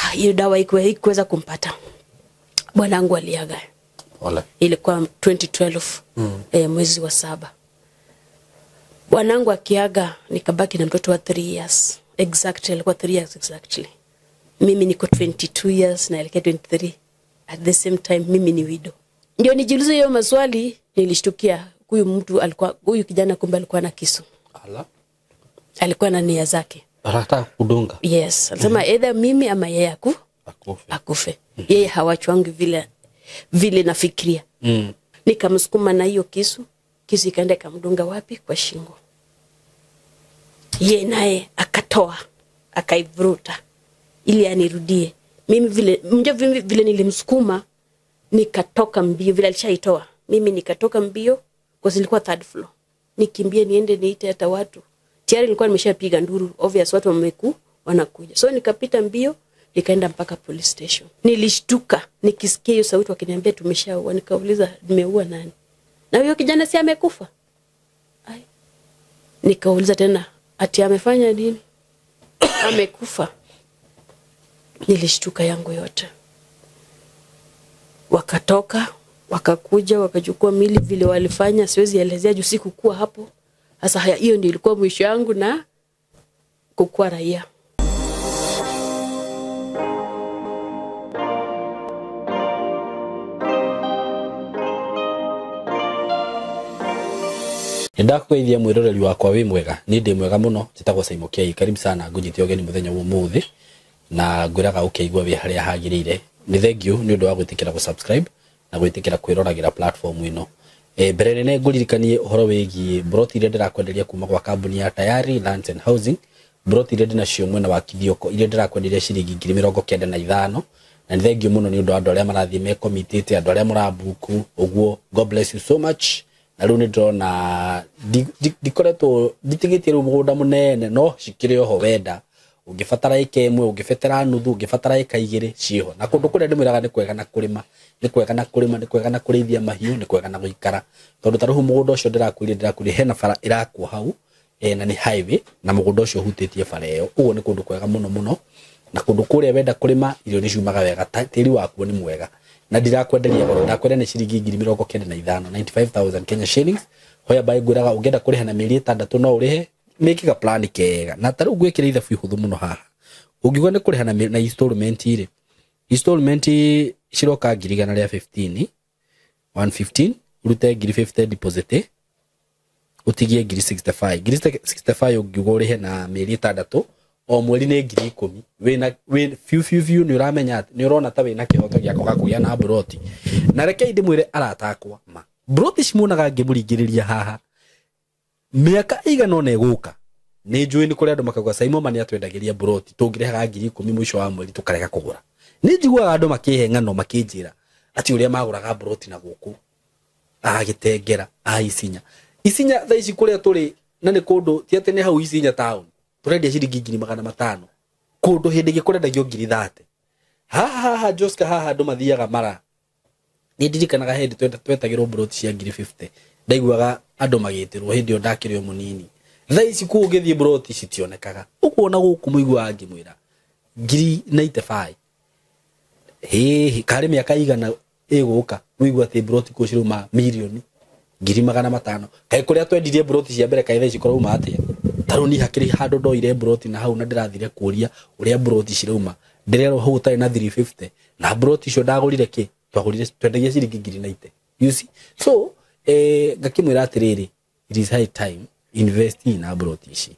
hiyo dawa haikuweza kumpata. Bwanangu aliaga. Wala. Ilikuwa 2012 mwezi wa 7. Bwanangu akiaga nikabaki na mtoto wa 3 years. Exactly, alikuwa 3 years exactly. Mimi niko 22 years na alikuwa 23. At the same time mimi ni widow. Ndio nijiulize hiyo maswali, nilishtukia huyu kijana kumbe alikuwa na kisu. Ala. Alikuwa na nia zake. Anataka kudunga. Yes, alisema either mimi ama yeye akufe. Yeye hawachwangi vile nafikiria. Nikamsukuma na hiyo kisu ikaenda kamdunga wapi? Kwa shingo. Yeye naye akatoa, akaivuruta ili anirudie. Mimi vile nilimsukuma nikatoka mbio vile alishaitoa. Mimi nikatoka mbio kwa sababu nilikuwa 3rd floor. Nikimbie niende niite hata watu. Tayari nilikuwa nimeshapiga nduru, obvious watu wanakuja. So nikapita mbio nikaenda mpaka police station. Nilishtuka nikisikia hiyo sauti wakiniambia tumeshaua. Nikauliza nimeua nani? Na huyo kijana si amekufa? Ai. Nikauliza tena ati amefanya nini? Amekufa. Nilishtuka yangu yote. Wakatoka, wakakuja, wakachukua mili vile walifanya, siwezi elezea juu sikukuwa hapo. Sasa hiyo ndio ilikuwa mwisho yangu na kukuwa raia. Ndakwithia mwiroreri wakwa wi mwega ni ndi mwega muno njitagwo Simon K. Karibu sana ngujite ogeni muthenya wa umuthi na ngwiraga ukeigwa wi haria hagirire. Ni thank you ni undu wa gwitikira ku subscribe na gwitikira kwiroragira platform ino. Mbere nene nguririkanie uhoro wigi broti ile ndirakwenderia kuma kwa kambuni ya Tayari Lands and Housing. Broti ile ndinacio mwena wa Kithioko ile ndirakwenderia ciringi 95,000 na ni thank you muno ni undu wa andu aria marathie me committed, andu aria murabuku uguo. God bless you so much. Na riu ni ndona dikoretwo ditigitie ru mugunda munene no cikire oho wenda ungifatara ike imwe ungifatara nuthu ungifatara ika igiri ciho na kundu kuria ndimwiraga ni kwega na kurima ni kwega na kurithia mahiu ni kwega na guikara tondu taruhu mugunda ucio ndirakwiri hena bara irakwo hau na ni highway na mugunda ucio hutitie bara iyo uguo ni kundu kwega muno na kundu kuria wenda kurima irio ni ciumaga wega tiri wakuo ni mwega na ndirakwenderia goro ndakwenderia ni ciringi 95,000 Kenya shillings hoya bai nguraga ungenda kuriha na mieri 6 no urihe mekiga plan kega na taru gwikira ithabu ihuthu muno haha ungigwa ni kuriha na installment ire ciroka 115 urute 50 deposit utigie 65 ungigwa urihe na mieri 6 o mweri ni 10,000 wina few ni uramenya ni urona ta wina kihoto giako gakugia na broti na reke indi mwire aratakwa ma broti cimunaga ngimuringiriria haha miaka igana na iguka ni njui ni kuri andu makagwa Simon mani atwendagiria broti tungirehaga 10,000 mwisho wa mweri tukareka kugura ni njiguaga andu makiheng'ano makinjira ati uria maguraga broti na guku agitengera isinya tha ici kuria turi na ni kundu ti ati ni hau isinya town turendia ciringi 500 kundu hindi gikurendagio 30 ha Joska haha andu mathiaga mara ni ndirikanaga hindi twetagirwo broti cia 50 ndaiguaga andu magitirwo hindi o ndakirio munini tha ici ku ungithie broti citionekaga ukuona guku muigua ngimwira 95 kare miaka igana iguka muigua ati broti ku ciruma milioni 500,000 kai kuria twendirie broti cia mbere kai tha ici koruma atia taruni hakiri handu ndoire broti na hau na ndirathire kuria uria broti cirauma ndirero hau tari na 350 na broti cio ndagurire ki twagurire twendagia ciringi 90 you see so ngakimwira atiriri it is high time invest in broti ici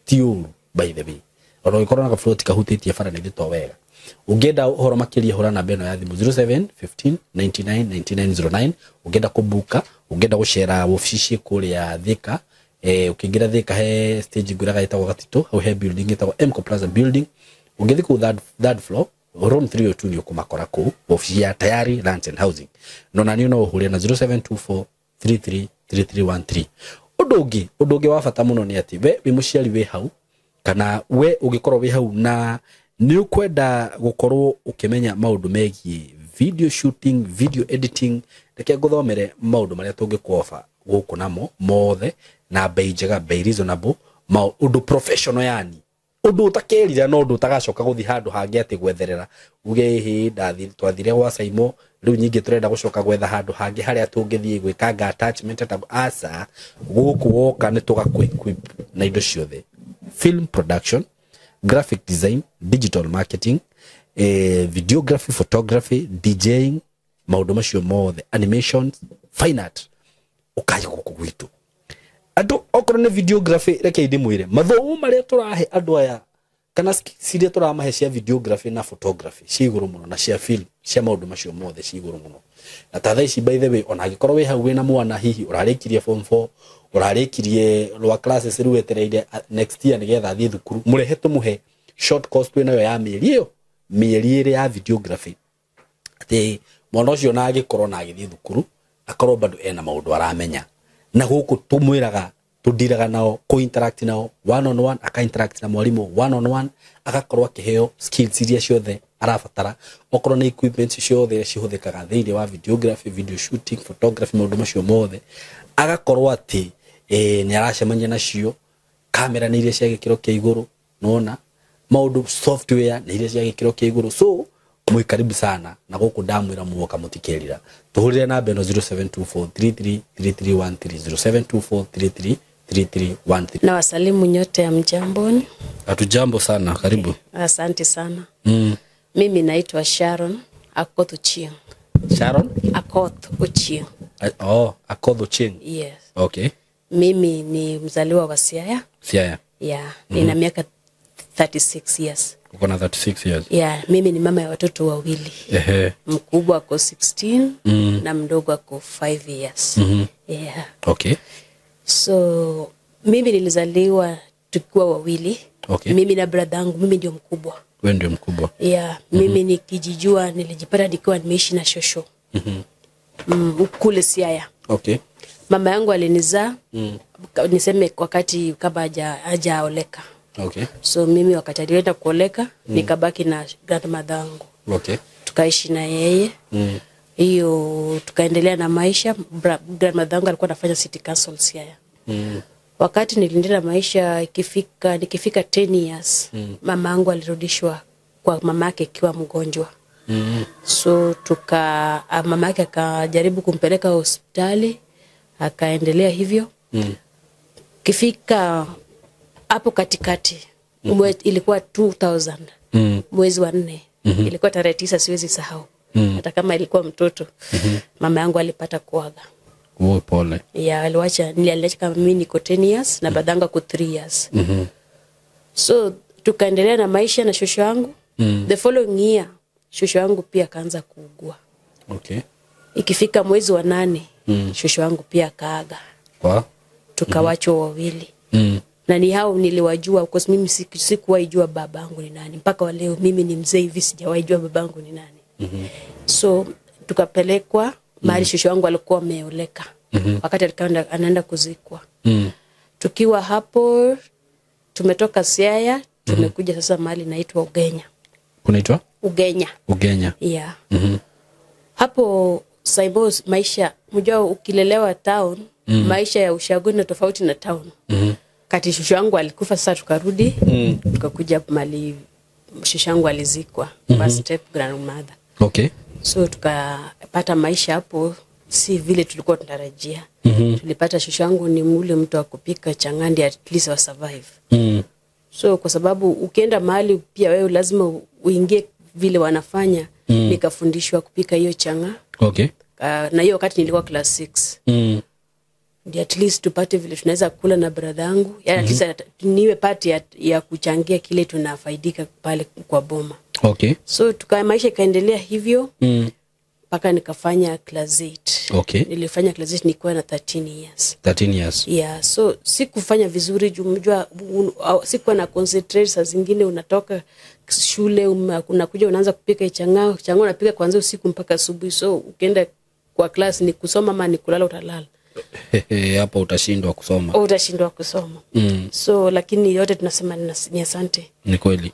tiu by the way oro ikorona ka float kahutitie bara ni to wega ungenda uhoro makiria hora na beno ya thimu 0715999909 ungenda kubuka ungenda gushare office kuria Thika ukingira Thika he stage nguraga itagwo Gatito au he building itagwo Mco Plaza building ungethi ku third floor room 302 ni ukumakora ku office ya Tayari Lands and Housing no na niyo no uhuria na 0724333313 udungi wa bata muno ni ati we muciari we hau kana we ugikorwo we hau na ni ukwenda gukorwo ukimenya maundu megie video shooting video editing reke nguthomere maundu maria tungikuofa guku namo mothe na bei njega bei reasonable maundu professional yani undu utakerira no undu utagacoka guthi handu hangi ati gwetherera uge hi ndathi twathire gwa Saimo riu nyingi turenda gucoka gwetha handu hangi haria tungithie gwikanga attachment ta asa guku woka ni tugaku-equip na indo ciothe film production, graphic design, digital marketing, videography, photography, DJing, maundu macio mothe, animations, fine art ukaje guku gwitu andu okoro ne videography reke idimwire mathomo maria turahe andu aya kana siria turamahe cia videography na photography ciguru muno na cia film cia maundu macio mothe ciguru muno na tatha ici by the way ona agikorwo we hau na mwana hihi urarikirie form 4 urarikirie rwa classes riu etereire next year nigetha thie thukuru murehe tumuhe short course twina yo ya mieri ire ya videography ati mwana ucio na agikorwo na agithie thukuru akorwo bado ena maundu aramenya na guku tumwiraga tudiraga nao ko interact nao one on one aka interact na mwalimu one on one agakorwo akiheo skills iria ciothe arabatara okorwo ni equipment ciothe cihuthikaga thiini wa videography, video shooting, photography maundu macio mothe agakorwo ati ni aracemania nacio kamera ni iria cia gikiro kia iguru nona maundu software ni iria cia gikiro kia iguru so mwi karibu sana na guku ndamwira muoka mutikerira tuhurire namba no 0724331313 0724331313 na wasalimu nyote ya mjamboni. Hatujambo sana, karibu. Asante sana. Mimi naitwa Sharon Akoth Ochieng. Sharon Akoth Ochieng. Akoth Ochieng. Yes. Okay. Mimi ni mzaliwa wa Siaya. Siaya. Yeah, nina miaka 36 years. Uko na 36 years. Yeah, mimi ni mama ya watoto wawili. Mkubwa ako 16 na mdogo ako 5 years. Yeah. Okay. So mimi nilizaliwa tukiwa wawili. Okay. Mimi na brother yangu, mimi ndio mkubwa. Wewe ndio mkubwa. Yeah, mimi nikijijua nilijipata nikiwa nimeishi na shosho. Kule Siaya. Okay. Mama yangu alinizaa niseme wakati kama hajaoleka. Okay. So mimi wakati alienda kuoleka nikabaki na grandmother yangu. Okay. Tukaishi na yeye. Hiyo tukaendelea na maisha. Grandmother yangu alikuwa anafanya city council Siaya. Wakati niliendelea maisha nikifika 10 years mama yangu alirudishwa kwa mama yake akiwa mgonjwa. So mama yake akajaribu kumpeleka hospitali akaendelea hivyo. Kifika hapo katikati ilikuwa 2000 mwezi wa 4 ilikuwa tarehe 9 siwezi sahau hata kama ilikuwa mtoto. Mama yangu alipata kuaga. Pole. Yeah, aliacha kama mimi niko 10 years na badangu ako 3 years. So tukaendelea na maisha na shosho yangu. The following year shosho yangu pia akaanza kuugua. Okay. Ikifika mwezi wa 8 shosho yangu pia akaaga. Tukawachwa wawili. Na ni hao niliwajua because mimi sikuwahi jua babangu ni nani. Mpaka wa leo mimi ni mzee hivi sijawahi jua babangu ni nani. So tukapelekwa mahali shosho wangu alikuwa ameoleka. Wakati alikuwa anaenda kuzikwa. Tukiwa hapo tumetoka Siaya tumekuja sasa mahali inaitwa Ugenya. Unaitwa? Ugenya. Ugenya. Yeah. Hapo Saimo maisha mjua ukilelewa town maisha ya ushagoni tofauti na town. Kati shosho wangu alikufa sasa tukarudi tukakuja mahali shosho wangu alizikwa kwa step grandmother. Okay. So tukapata maisha hapo si vile tulikuwa tunatarajia. Tulipata shosho yangu ni mule mtu wa kupika changandi at least wa survive. So kwa sababu ukienda mahali pia wewe lazima uingie vile wanafanya. Nikafundishwa kupika hiyo changa. Okay. Na hiyo wakati nilikuwa class 6. Ndio at least tupate vile tunaweza kula na brother yangu. Yaani at least niwe part ya kuchangia kile tunafaidika pale kwa boma. Okay. So maisha ikaendelea hivyo. Mpaka nikafanya class 8. Okay. Nilifanya class 8 nikiwa na 13 years. 13 years. Yeah, so sikufanya vizuri jumjua sikuwa na concentrate saa zingine unatoka shule unakuja unaanza kupika changao unapika kuanzia usiku mpaka asubuhi. So ukienda kwa class ni kusoma ama ni kulala utalala. Hapo utashindwa kusoma. Utashindwa kusoma. So lakini yote tunasema ni asante. Ni kweli.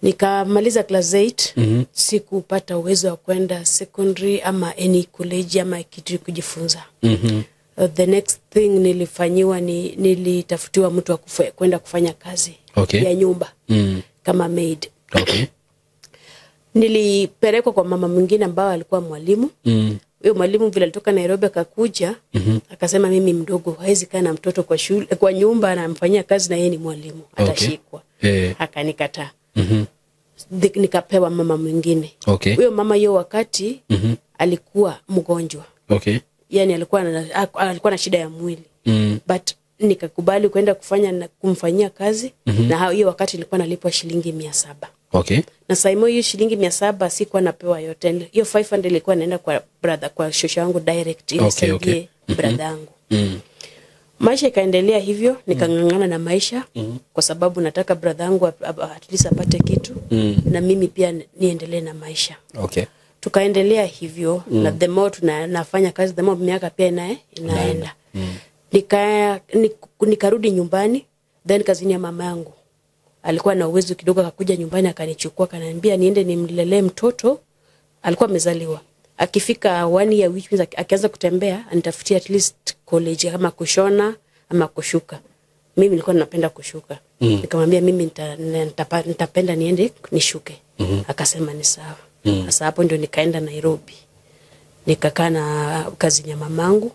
Nikamaliza class 8 sikupata uwezo wa kwenda secondary ama any college ama kitu kujifunza. The next thing nilifanyiwa nilitafutiwa mtu wa kwenda kufanya kazi ya nyumba kama maid. Nilipelekwa kwa mama mwingine ambao alikuwa mwalimu. Huyo mwalimu vile alitoka Nairobi akakuja, akasema mimi mdogo hawezi kaa na mtoto kwa shule, kwa nyumba anamfanyia kazi na yeye ni mwalimu, atashikwa. Akanikataa. Nikapewa mama mwingine. Huyo mama hiyo wakati alikuwa mgonjwa. Yani alikuwa na shida ya mwili. But nikakubali kwenda kumfanyia kazi na hiyo wakati nilikuwa nalipwa shilingi 700. Na saimo hiyo shilingi 700 sikuwa napewa yote. Hiyo 500 ilikuwa naenda kwa shosho yangu direct ili brother yangu. Maisha ikaendelea hivyo, nikangangana na maisha kwa sababu nataka brother yangu at least apate kitu na mimi pia niendelee na maisha. Tukaendelea hivyo na the more tunafanya kazi the more miaka pia inaenda. Nikarudi nyumbani, then kazini ya mama yangu alikuwa na uwezo kidogo, akakuja nyumbani akanichukua akaniambia niende nimlelee mtoto. Alikuwa amezaliwa. Akifika 1 year which means akianza kutembea anitafutia at least college kama kushona ama kushuka. Mimi nilikuwa napenda kushuka. Nikamwambia mimi nitapenda niende nishuke. Akasema ni sawa. Sasa hapo ndio nikaenda Nairobi. Nikakaa na kazi ya mamangu.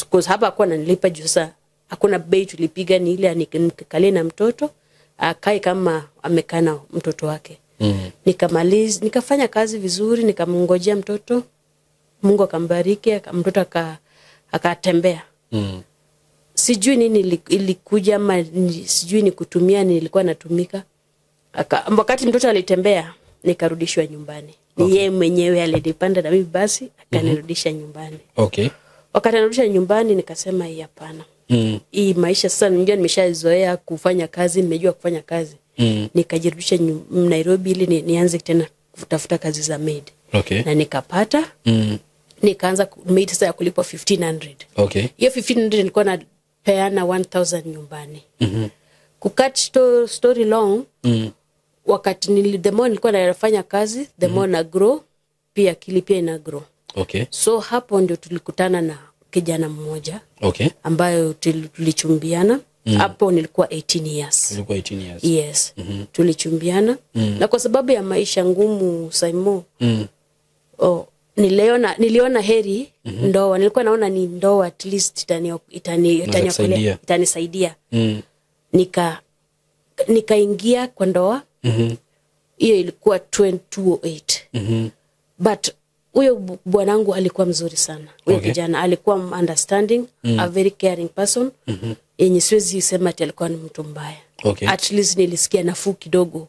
Because hapa hakuwa ananilipa juu sasa hakuna bei tulipiga, ni ile nikalie na mtoto akae kama amekaa na mtoto wake. Nikamaliza, nikafanya kazi vizuri, nikamngojea mtoto. Mungu akambariki, mtoto akatembea. Sijui nini ilikuja ama sijui ni kutumia nilikuwa natumika. Wakati mtoto alitembea nikarudishwa nyumbani. Ni yeye mwenyewe alidipanda na mimi basi akanirudisha nyumbani. Wakati anarudisha nyumbani nikasema hapana. Hii maisha sasa ninajua nimeshazoea kufanya kazi, nimejua kufanya kazi. Nikajirudisha Nairobi ili nianze tena kutafuta kazi za maid. Na nikapata. Nikaanza maid sasa ya kulipwa 1500. Hiyo 1500 nilikuwa napeana 1000 nyumbani. Kukat story long, wakati the more nilikuwa nafanya kazi, the more na grow, pia akili pia ina grow. So hapo ndio tulikutana na kijana mmoja ambayo tulichumbiana. Hapo nilikuwa 18 years. Nilikuwa 18 years. Yes. Tulichumbiana na kwa sababu ya maisha ngumu Saimo. Niliona heri ndoa. Nilikuwa naona ni ndoa at least itanisaidia. Nikaingia kwa ndoa. Hiyo ilikuwa 2008. But huyo bwanangu alikuwa mzuri sana. Huyo kijana alikuwa understanding, a very caring person. Yenye siwezi sema ati alikuwa ni mtu mbaya. At least nilisikia nafuu kidogo.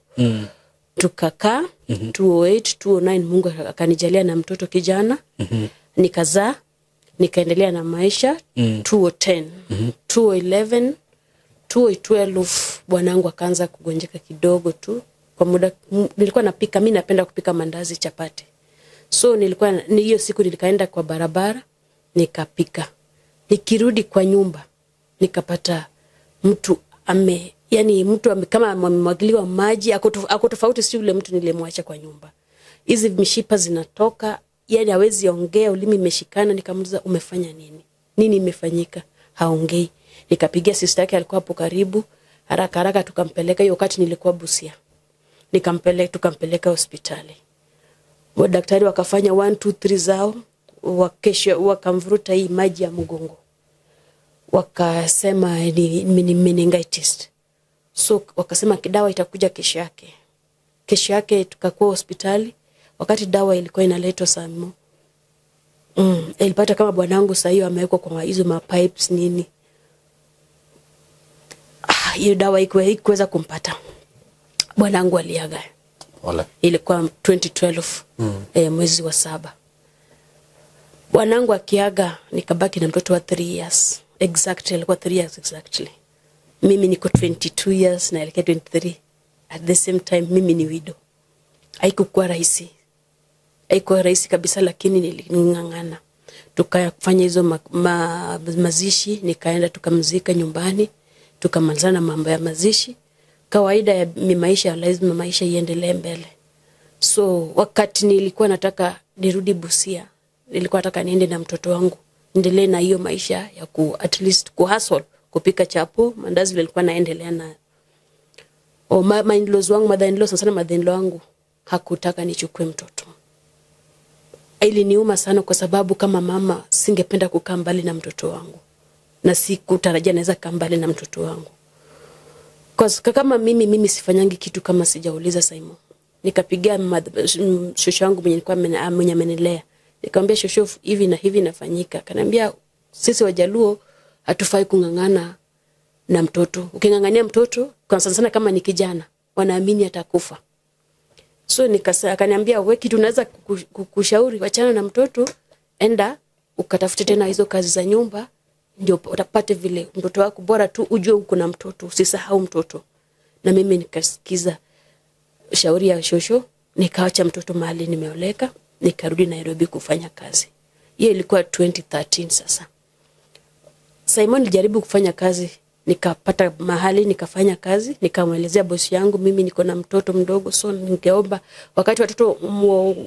Tukakaa 2008, 2009 Mungu akanijalia na mtoto kijana. Nikazaa, nikaendelea na maisha. 2010, 2011, 2012 bwanangu akaanza kugonjeka kidogo tu. Kwa muda nilikuwa napika, mimi napenda kupika mandazi, chapati. So hiyo siku nilikaenda kwa barabara nikapika. Nikirudi kwa nyumba nikapata mtu kama amemwagiliwa maji, ako tofauti si yule mtu nilimwacha kwa nyumba. Hizi mishipa zinatoka, yani hawezi ongea, ulimi imeshikana. Nikamuuliza umefanya nini? Nini imefanyika? Haongei. Nikapigia sister yake alikuwa hapo karibu, haraka tukampeleka. Hiyo wakati nilikuwa Busia. Tukampeleka hospitali. Daktari wakafanya 1 2 3 zao, wakamvuruta hii maji ya mgongo. Wakasema ni meningitis. So wakasema dawa itakuja kesho yake. Kesho yake tukakuwa hospitali. Wakati dawa ilikuwa inaletwa Saimo, ilipata kama bwanangu sasa hiyo amewekwa kwa hizo pipes nini. Hiyo dawa ikuweza kumpata. Bwanangu aliaga. Ilikuwa 2012 mwezi wa 7. Bwanangu akiaga nikabaki na mtoto wa 3 years. Exactly, alikuwa 3 years exactly. Mimi niko 22 years na alikuwa 23. At the same time mimi ni widow. Haikuwa rahisi. Haikuwa rahisi kabisa, lakini nilingangana. Tukafanya hizo mazishi, nikaenda tukamzika nyumbani, tukamalizana mambo ya mazishi. Kawaida ya maisha, lazima maisha iendelee mbele. So wakati nilikuwa nataka nirudi Busia, nilikuwa nataka niende na mtoto wangu endelee na hiyo maisha ya at least hustle, kupika chapo, mandazi vile nilikuwa naendelea na in-laws wangu, mother-in-law sana, mother-in-law wangu hakutaka nichukue mtoto. Iliniuma sana kwa sababu kama mama singependa kukaa mbali na mtoto wangu. Na sikutarajia naweza kaa mbali na mtoto wangu. Kama mimi sifanyangi kitu kama sijauliza Simon. Nikapigia shosho wangu mwenye amenilea. Nikamwambia shosho, hivi na hivi nafanyika. Akaniambia sisi Wajaluo hatufai kungangana na mtoto. Ukingangania mtoto, kwa sana kama ni kijana, wanaamini atakufa. So akaniambia wewe kitu unaweza kushauri, wachana na mtoto, enda ukatafute tena hizo kazi za nyumba, ndio utapate vile mtoto wako, bora tu ujue uko na mtoto, usisahau mtoto. Na mimi nikasikiza shauri ya shosho, nikaacha mtoto mahali nimeoleka, nikarudi Nairobi kufanya kazi. Hiyo ilikuwa 2013 sasa. Simon alijaribu kufanya kazi, nikapata mahali nikafanya kazi, nikamwelezea bosi yangu mimi niko na mtoto mdogo, so ningeomba wakati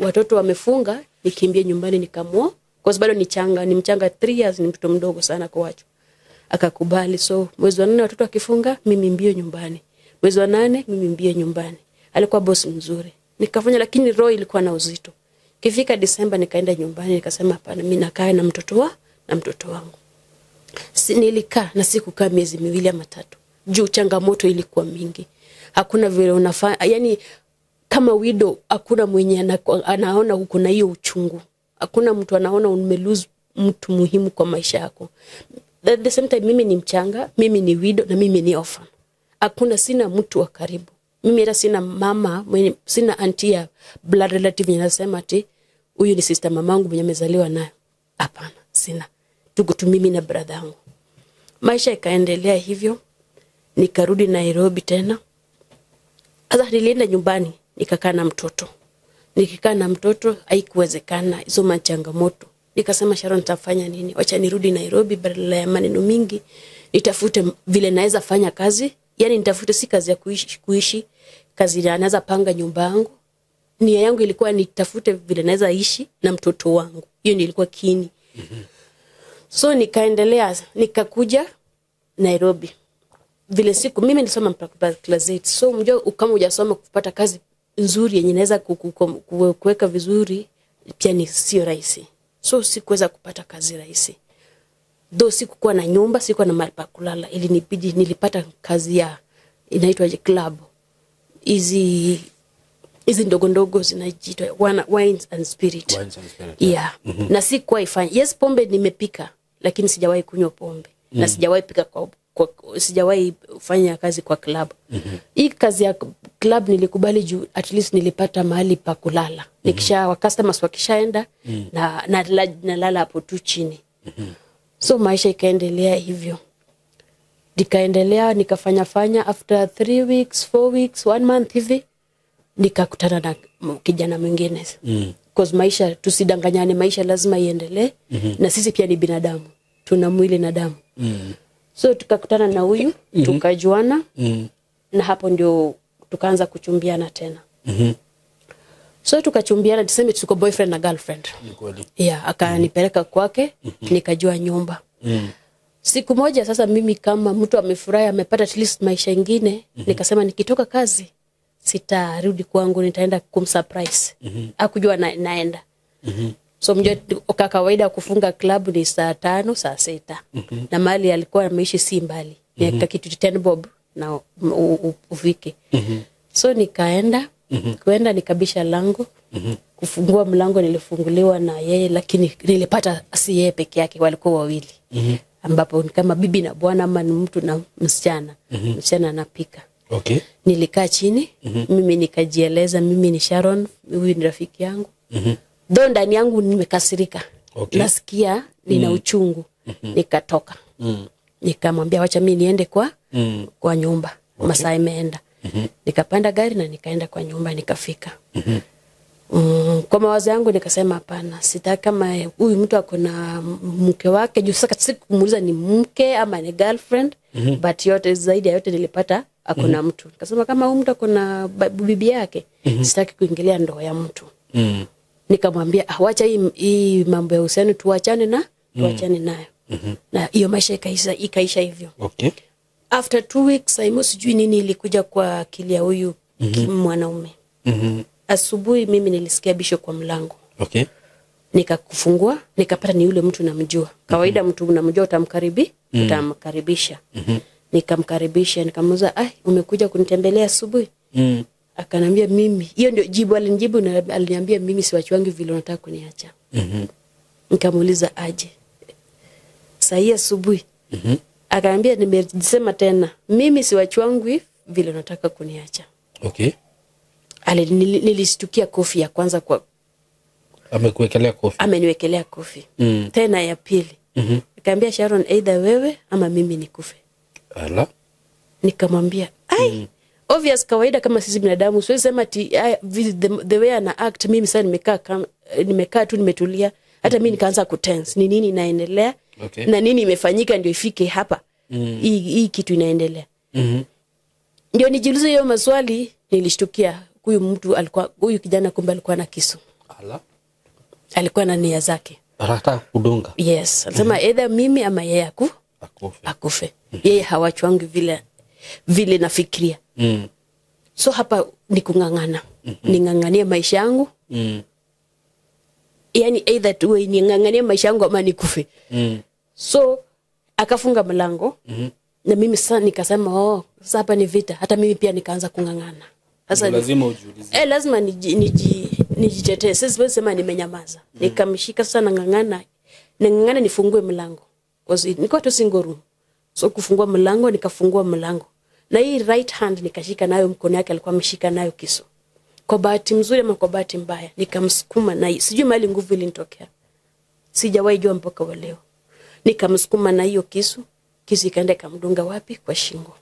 watoto wamefunga nikimbie nyumbani nikamuoa, kwa sababu bado ni mchanga 3 years, ni mtoto mdogo sana kwa wacho. Akakubali. So mwezi wa 4 watoto wakifunga mimi mbio nyumbani, mwezi wa 8 mimi mbio nyumbani. Alikuwa bosi mzuri, nikafanya, lakini roho ilikuwa na uzito. Kifika Disemba nikaenda nyumbani, nikasema hapana, mimi nakaa na mtoto wangu. Nilikaa na sikukaa miezi 2 ama 3. Juu changamoto ilikuwa mingi. Hakuna vile unafanya, yani kama widow hakuna mwenye anaona uko na hiyo uchungu. Hakuna mtu anaona umelose mtu muhimu kwa maisha yako. At the same time mimi ni mchanga, mimi ni widow na mimi ni orphan. Sina mtu wa karibu. Mimi hata sina mama, sina auntie ya blood relative ninasema ati huyu ni sister mamangu mwenye amezaliwa nayo. Hapana, sina. Tuko tu mimi na brother yangu. Maisha ikaendelea hivyo. Nikarudi Nairobi tena. Sasa nilienda nyumbani, nikakaa na mtoto. Nikikaa na mtoto haikuwezekana hizo machangamoto. Nikasema Sharon, nitafanya nini? Wacha nirudi Nairobi badala ya maneno mingi. Nitafute vile naweza fanya kazi. Yani nitafute si kazi ya kuishi, kazi ya naweza panga nyumba yangu. Nia yangu ilikuwa nitafute vile naweza ishi na mtoto wangu. Hiyo ndio ilikuwa kiini. So nikaendelea, nikakuja Nairobi. Vile siku mimi nilisoma mpaka class 8. So mjua kama hujasoma kupata kazi nzuri yenye inaweza kuweka vizuri pia ni sio rahisi. So sikuweza kupata kazi rahisi. Though sikuwa na nyumba, sikuwa na mahali pa kulala, ilinibidi nilipata kazi ya inaitwa club. Hizi ndogo zinajiitwa Wines and Spirit. Yeah. Na sikuwa ifanya. Yes, pombe nimepika, lakini sijawahi kunywa pombe. Na sijawahi pika sijawahi fanya kazi kwa club. Hii kazi ya club nilikubali juu at least nilipata mahali pa kulala. Nikisha customers wakishaenda na lala hapo tu chini. So maisha ikaendelea hivyo. Nikaendelea nikafanya after 3 weeks, 4 weeks, 1 month hivi nikakutana na kijana mwingine. Because maisha tusidanganyane, maisha lazima iendelee. Na sisi pia ni binadamu. Tuna mwili na damu. So tukakutana na huyu, tukajuana. Na hapo ndio tukaanza kuchumbiana tena. So tukachumbiana, tuseme tuko boyfriend na girlfriend. Yeah, akanipeleka kwake, nikajua nyumba. Siku moja sasa mimi kama mtu amefurahi amepata at least maisha ingine, nikasema nikitoka kazi sitarudi kwangu, nitaenda kumsurprise. Hakujua naenda. So mjua kwa kawaida kufunga club ni saa 5, saa 6. Na mali alikuwa ameishi si mbali. Nika kitu 10 bob na ufike. So nikaenda, kuenda nikabisha lango. Kufungua mlango nilifunguliwa na yeye, lakini nilipata si yeye peke yake, walikuwa wawili. Ambapo ni kama bibi na bwana ama ni mtu na msichana. Msichana anapika. Okay. Nilikaa chini, mimi nikajieleza, mimi ni Sharon, huyu ni rafiki yangu. Though ndani yangu nimekasirika. Okay. Nasikia nina uchungu. Nikatoka. Nikamwambia wacha mimi niende kwa nyumba. Okay. Masaa imeenda. Nikapanda gari na nikaenda kwa nyumba, nikafika. Kwa mawazo yangu nikasema hapana, sitaki kama huyu mtu ako na mke wake, juu sasa sikumuuliza ni mke ama ni girlfriend, but yote zaidi ya yote nilipata ako na mtu. Nikasema kama huyu mtu ako na bibi yake, sitaki kuingilia ndoa ya mtu. Nikamwambia wacha hii mambo ya uhusiano tuachane tuachane nayo. Na hiyo maisha ikaisha hivyo. Okay. After 2 weeks Saimo sijui nini ilikuja kwa akili ya huyu mwanaume. Asubuhi mimi nilisikia bisho kwa mlango. Okay. Nikakufungua, nikapata ni yule mtu namjua. Kawaida mtu unamjua utamkaribisha. Nikamkaribisha, nikamuuliza, umekuja kunitembelea asubuhi?" Akanambia mimi. Hiyo ndio jibu alinijibu, na aliniambia mimi siwachuangi vile unataka kuniacha. Nikamuuliza aje. Saa hii asubuhi. Akaniambia nimesema tena, mimi siwachuangi vile unataka kuniacha. Okay. Nilishtukia kofi ya kwanza kwa amekuwekelea kofi. Ameniwekelea kofi. Tena ya pili. Akaniambia Sharon, either wewe ama mimi nikufe. Ala. Nikamwambia, obvious kawaida kama sisi binadamu siwezi sema the way ana act mimi sasa nimekaa tu nimetulia, hata mimi nikaanza kutense ni nini inaendelea. Okay. Na nini imefanyika ndio ifike hapa. Hii kitu inaendelea. Ndio nijiulize hiyo maswali, nilishtukia huyu kijana kumbe alikuwa na kisu. Ala. Alikuwa na nia zake. Anataka kudunga. Yes, alisema either mimi ama yeye akufe. Yeye hawachwangi vile nafikiria. So hapa ni kungangana. Ningangania maisha yangu. Yani either tuwe ningangania maisha yangu ama nikufe. So akafunga mlango. Na mimi sasa nikasema sasa hapa ni vita. Hata mimi pia nikaanza kungangana. Sasa lazima ujiulize. Lazima nijitetee. Sasa sema nimenyamaza. Nikamshika sasa nangangana nifungue mlango. Because nilikuwa tu single room. So kufungua mlango, nikafungua mlango. Na hii right hand nikashika nayo, mkono yake alikuwa ameshika nayo kisu. Kwa bahati mzuri ama kwa bahati mbaya, nikamsukuma na sijui mahali nguvu ilinitokea. Sijawahi jua mpaka wa leo. Nikamsukuma na hiyo kisu ikaenda kamdunga wapi? Kwa shingo.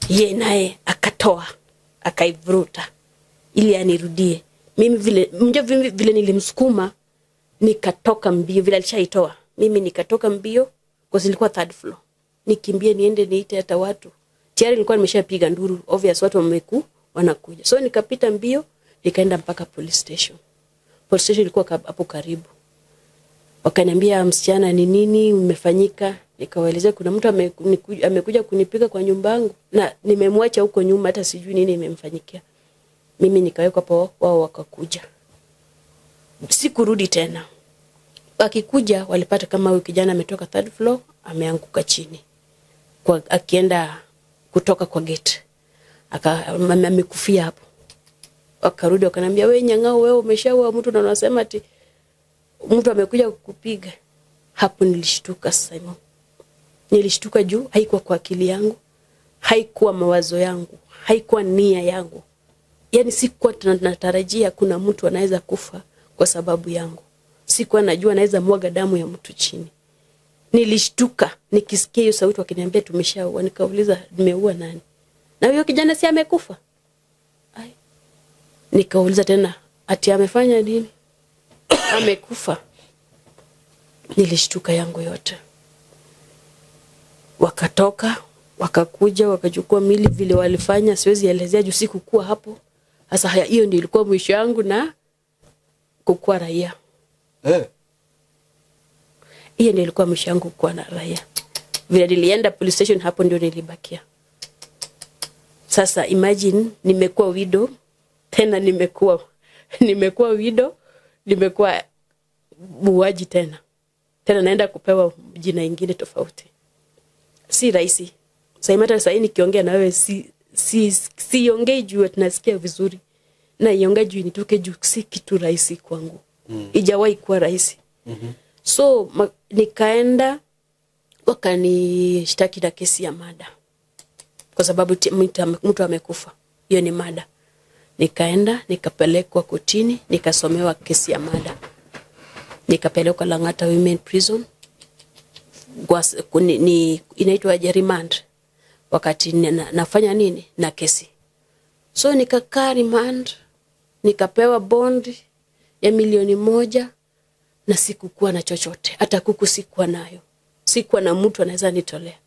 Yeye naye akatoa, akaivuruta ili anirudie. Mimi vile nilimsukuma nikatoka mbio vile alishaitoa. Mimi nikatoka mbio kwa sababu nilikuwa 3rd floor. Nikimbie niende niite hata watu. Tayari nilikuwa nimeshapiga nduru, obvious watu wanakuja. So nikapita mbio, nikaenda mpaka police station. Police station ilikuwa hapo karibu. Wakaniambia msichana ni nini umefanyika? Nikawaelezea kuna mtu amekuja kunipiga kwa nyumba yangu na nimemwacha huko nyuma hata sijui nini imemfanyikia. Mimi nikaweka hapo, wao wakakuja. Sikurudi tena. Wakikuja walipata kama huyu kijana ametoka 3rd floor ameanguka chini. Akienda kutoka kwa gate. Amekufia hapo. Wakarudi wakaniambia wewe Nyang'ao, wewe umeshaua mtu na unasema ati mtu amekuja kukupiga. Hapo nilishtuka Simon. Nilishtuka juu haikuwa kwa akili yangu, haikuwa mawazo yangu, haikuwa nia yangu. Yani sikuwa tunatarajia kuna mtu anaweza kufa kwa sababu yangu. Sikuwa najua anaweza mwaga damu ya mtu chini. Nilishtuka nikisikia hiyo sauti wakiniambia tumeshaua. Nikauliza nimeua nani? Na huyo kijana si amekufa? Nikauliza tena ati amefanya nini? Amekufa. Nilishtuka yangu yote. Wakatoka, wakakuja, wakachukua mili vile walifanya, siwezi elezea juu sikukuwa hapo. Sasa hiyo ndio ilikuwa mwisho yangu na kukuwa raia. Hiyo ndio ilikuwa mwisho yangu kuwa na raia. Vile nilienda police station hapo ndio nilibakia. Sasa imagine nimekuwa widow, tena nimekuwa widow, nimekuwa muuaji tena. Tena naenda kupewa jina ingine tofauti. Si rahisi. Sasa nikiongea na wewe siongei juu tunasikia vizuri. Na iongea juu nitoke juu si kitu rahisi kwangu. Ijawahi kuwa rahisi. So nikaenda wakanishtaki na kesi ya mada. Kwa sababu mtu amekufa. Hiyo ni mada. Nikaenda nikapelekwa kotini, nikasomewa kesi ya mada. Nikapelekwa Lang'ata Women Prison. Inaitwa remand. Wakati nafanya nini na kesi. So nikakaa remand, nikapewa bond ya 1,000,000 na sikukuwa na chochote. Hata kuku sikuwa nayo. Sikuwa na mtu anaweza nitolea.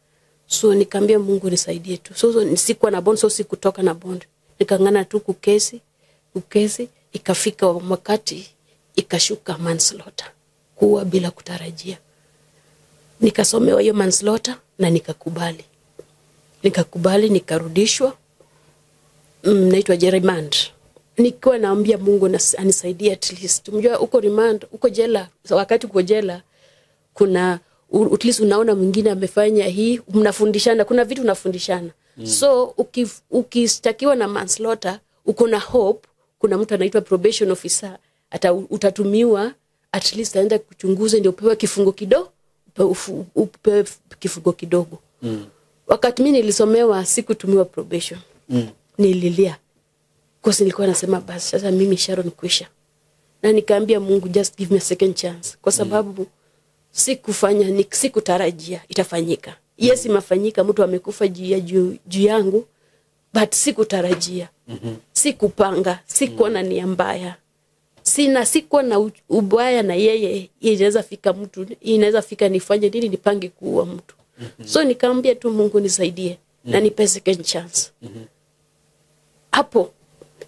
So nikamwambia Mungu nisaidie tu. So sikuwa na bond, so sikutoka na bond. Nikangana tu kukesi, ikafika wakati ikashuka manslaughter. kuua bila kutarajia. Nikasomewa hiyo manslaughter na nikakubali. Nikarudishwa. Naitwa remand. Nikiwa naambia Mungu anisaidie at least. Unajua uko remand, uko jela, wakati uko jela kuna at least unaona mwingine amefanya hii, mnafundishana, kuna vitu unafundishana. So ukistakiwa na manslaughter, uko na hope, kuna mtu anaitwa probation officer, utatumiwa at least aende kuchunguza ndio upewe kifungo kidogo, upewe kifungo kidogo. Wakati mimi nilisomewa sikutumiwa probation. Nililia. Kwa sababu nilikuwa nasema basi sasa mimi Sharon kwisha. Na nikaambia Mungu just give me a second chance kwa sababu sikutarajia itafanyika. Yes, imefanyika, mtu amekufa juu yangu, but sikutarajia. Sikupanga, sikuona nia mbaya. Sikuwa na ubaya na yeye, inaweza fika nifanye nini, nipange kuua mtu. So nikaambia tu Mungu nisaidie na nipe second chance. Hapo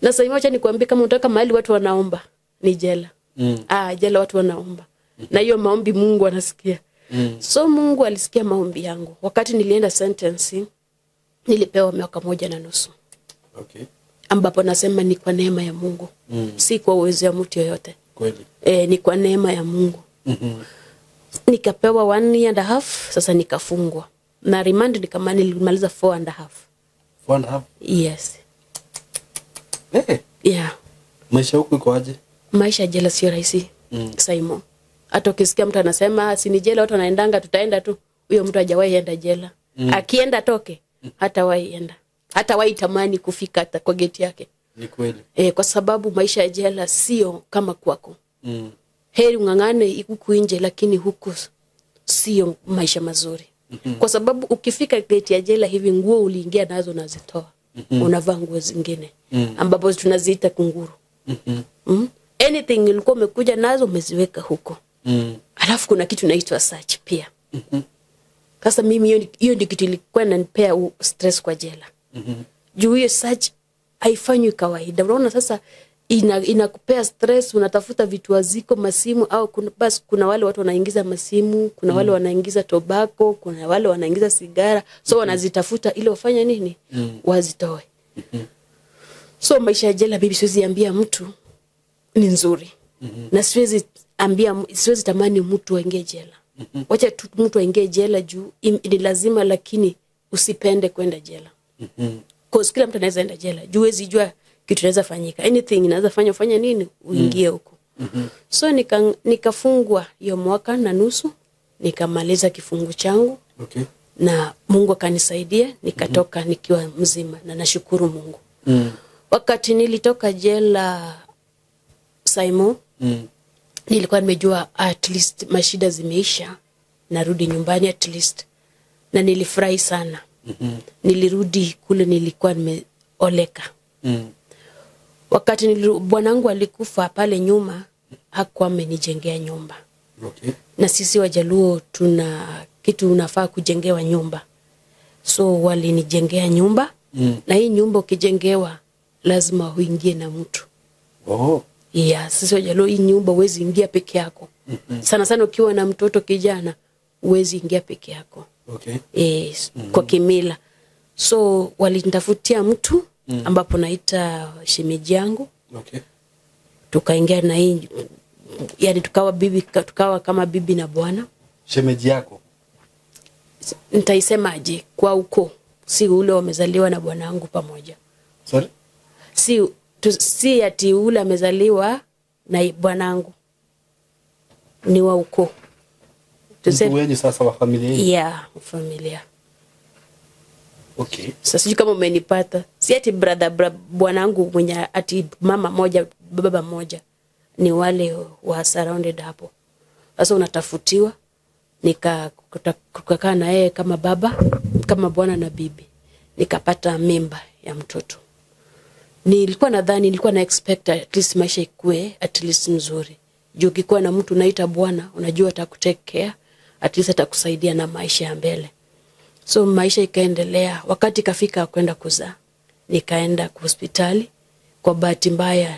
na sasa acha nikwambie, kama unataka mahali watu wanaomba ni jela. Jela watu wanaomba. Na hiyo maombi Mungu anasikia. So Mungu alisikia maombi yangu. Wakati nilienda sentencing, nilipewa 1.5 mwaka. Okay. Ambapo nasema ni kwa neema ya Mungu. Si kwa uwezo wa mtu yoyote. Kweli. Ni kwa neema ya Mungu. Nikapewa 1.5 years, sasa nikafungwa. Na remand nilimaliza 4.5. 4.5? Yes. Yeah. Maisha huko iko aje? Maisha jela sio rahisi. Saimo. Hata ukisikia mtu anasema si ni jela watu wanaendanga tutaenda tu, huyo mtu hajawahi enda jela. Akienda toke, hatawahi enda. Hatawahi tamani kufika hata kwa gate yake. Ni kweli. Kwa sababu maisha ya jela sio kama kwako. Heri ungangane huku nje, lakini huku sio maisha mazuri. Kwa sababu ukifika gate ya jela hivi, nguo uliingia nazo unazitoa. Unavaa nguo zingine ambapo tunaziita kunguru. Anything ulikuwa umekuja nazo umeziweka huko. Alafu kuna kitu inaitwa search pia. Sasa mimi hiyo ndio kitu ilikuwa inanipea stress kwa jela. Juu hiyo search haifanywi kawaida. Unaona sasa inakupea stress, unatafuta vitu waziko masimu, au kuna wale watu wanaingiza masimu, kuna wale wanaingiza tobacco, kuna wale wanaingiza sigara, so wanazitafuta ili wafanye nini? Wazitoe. So maisha ya jela bibi, siwezi ambia mtu ni nzuri. Na siwezi tamani mtu aingie jela. Wacha tu mtu aingie jela juu ni lazima, lakini usipende kwenda jela. Kwa kila mtu anaweza enda jela. Juu huwezi jua kitu inaweza fanyika. Anything inaweza fanya nini uingie huko. So nikafungwa hiyo 1.5 mwaka, nikamaliza kifungu changu. Okay. Na Mungu akanisaidia, nikatoka nikiwa mzima na nashukuru Mungu. Wakati nilitoka jela Saimo, nilikuwa nimejua at least mashida zimeisha, narudi nyumbani at least. Na nilifurahi sana. Nilirudi kule nilikuwa nimeoleka. Wakati bwanangu alikufa pale nyuma, hakuwa amenijengea nyumba. Okay. Na sisi Wajaluo tuna kitu unafaa kujengewa nyumba. So walinijengea nyumba. Na hii nyumba ukijengewa lazima uingie na mtu. Yeah, sisi Wajaluo hii nyumba huwezi ingia peke yako. Sana sana ukiwa na mtoto kijana huwezi ingia peke yako. Okay. Kwa kimila. So walinitafutia mtu ambapo naita shemeji yangu. Okay. Tukaingia na hii, yani tukawa kama bibi na bwana. Shemeji yako? Nitaisemaje, kwa uko si ule wamezaliwa na bwanangu pamoja. Sorry? Si ati ule amezaliwa na bwanangu. Ni wa uko. Mtu wenyu sasa wa familia hii? Yeah, familia. Okay. Sasa sijui kama umenipata. Si ati bwanangu mwenye ati mama moja baba moja. Ni wale wa surrounded hapo. Sasa unatafutiwa, nikakaa na yeye kama baba, kama bwana na bibi. Nikapata mimba ya mtoto. Nilikuwa na expect at least maisha ikue at least mzuri. Juu ukikuwa na mtu unaita bwana, unajua atakutake care, at least atakusaidia na maisha ya mbele. So maisha ikaendelea. Wakati kafika kwenda kuzaa, nikaenda kwa hospitali. Kwa bahati mbaya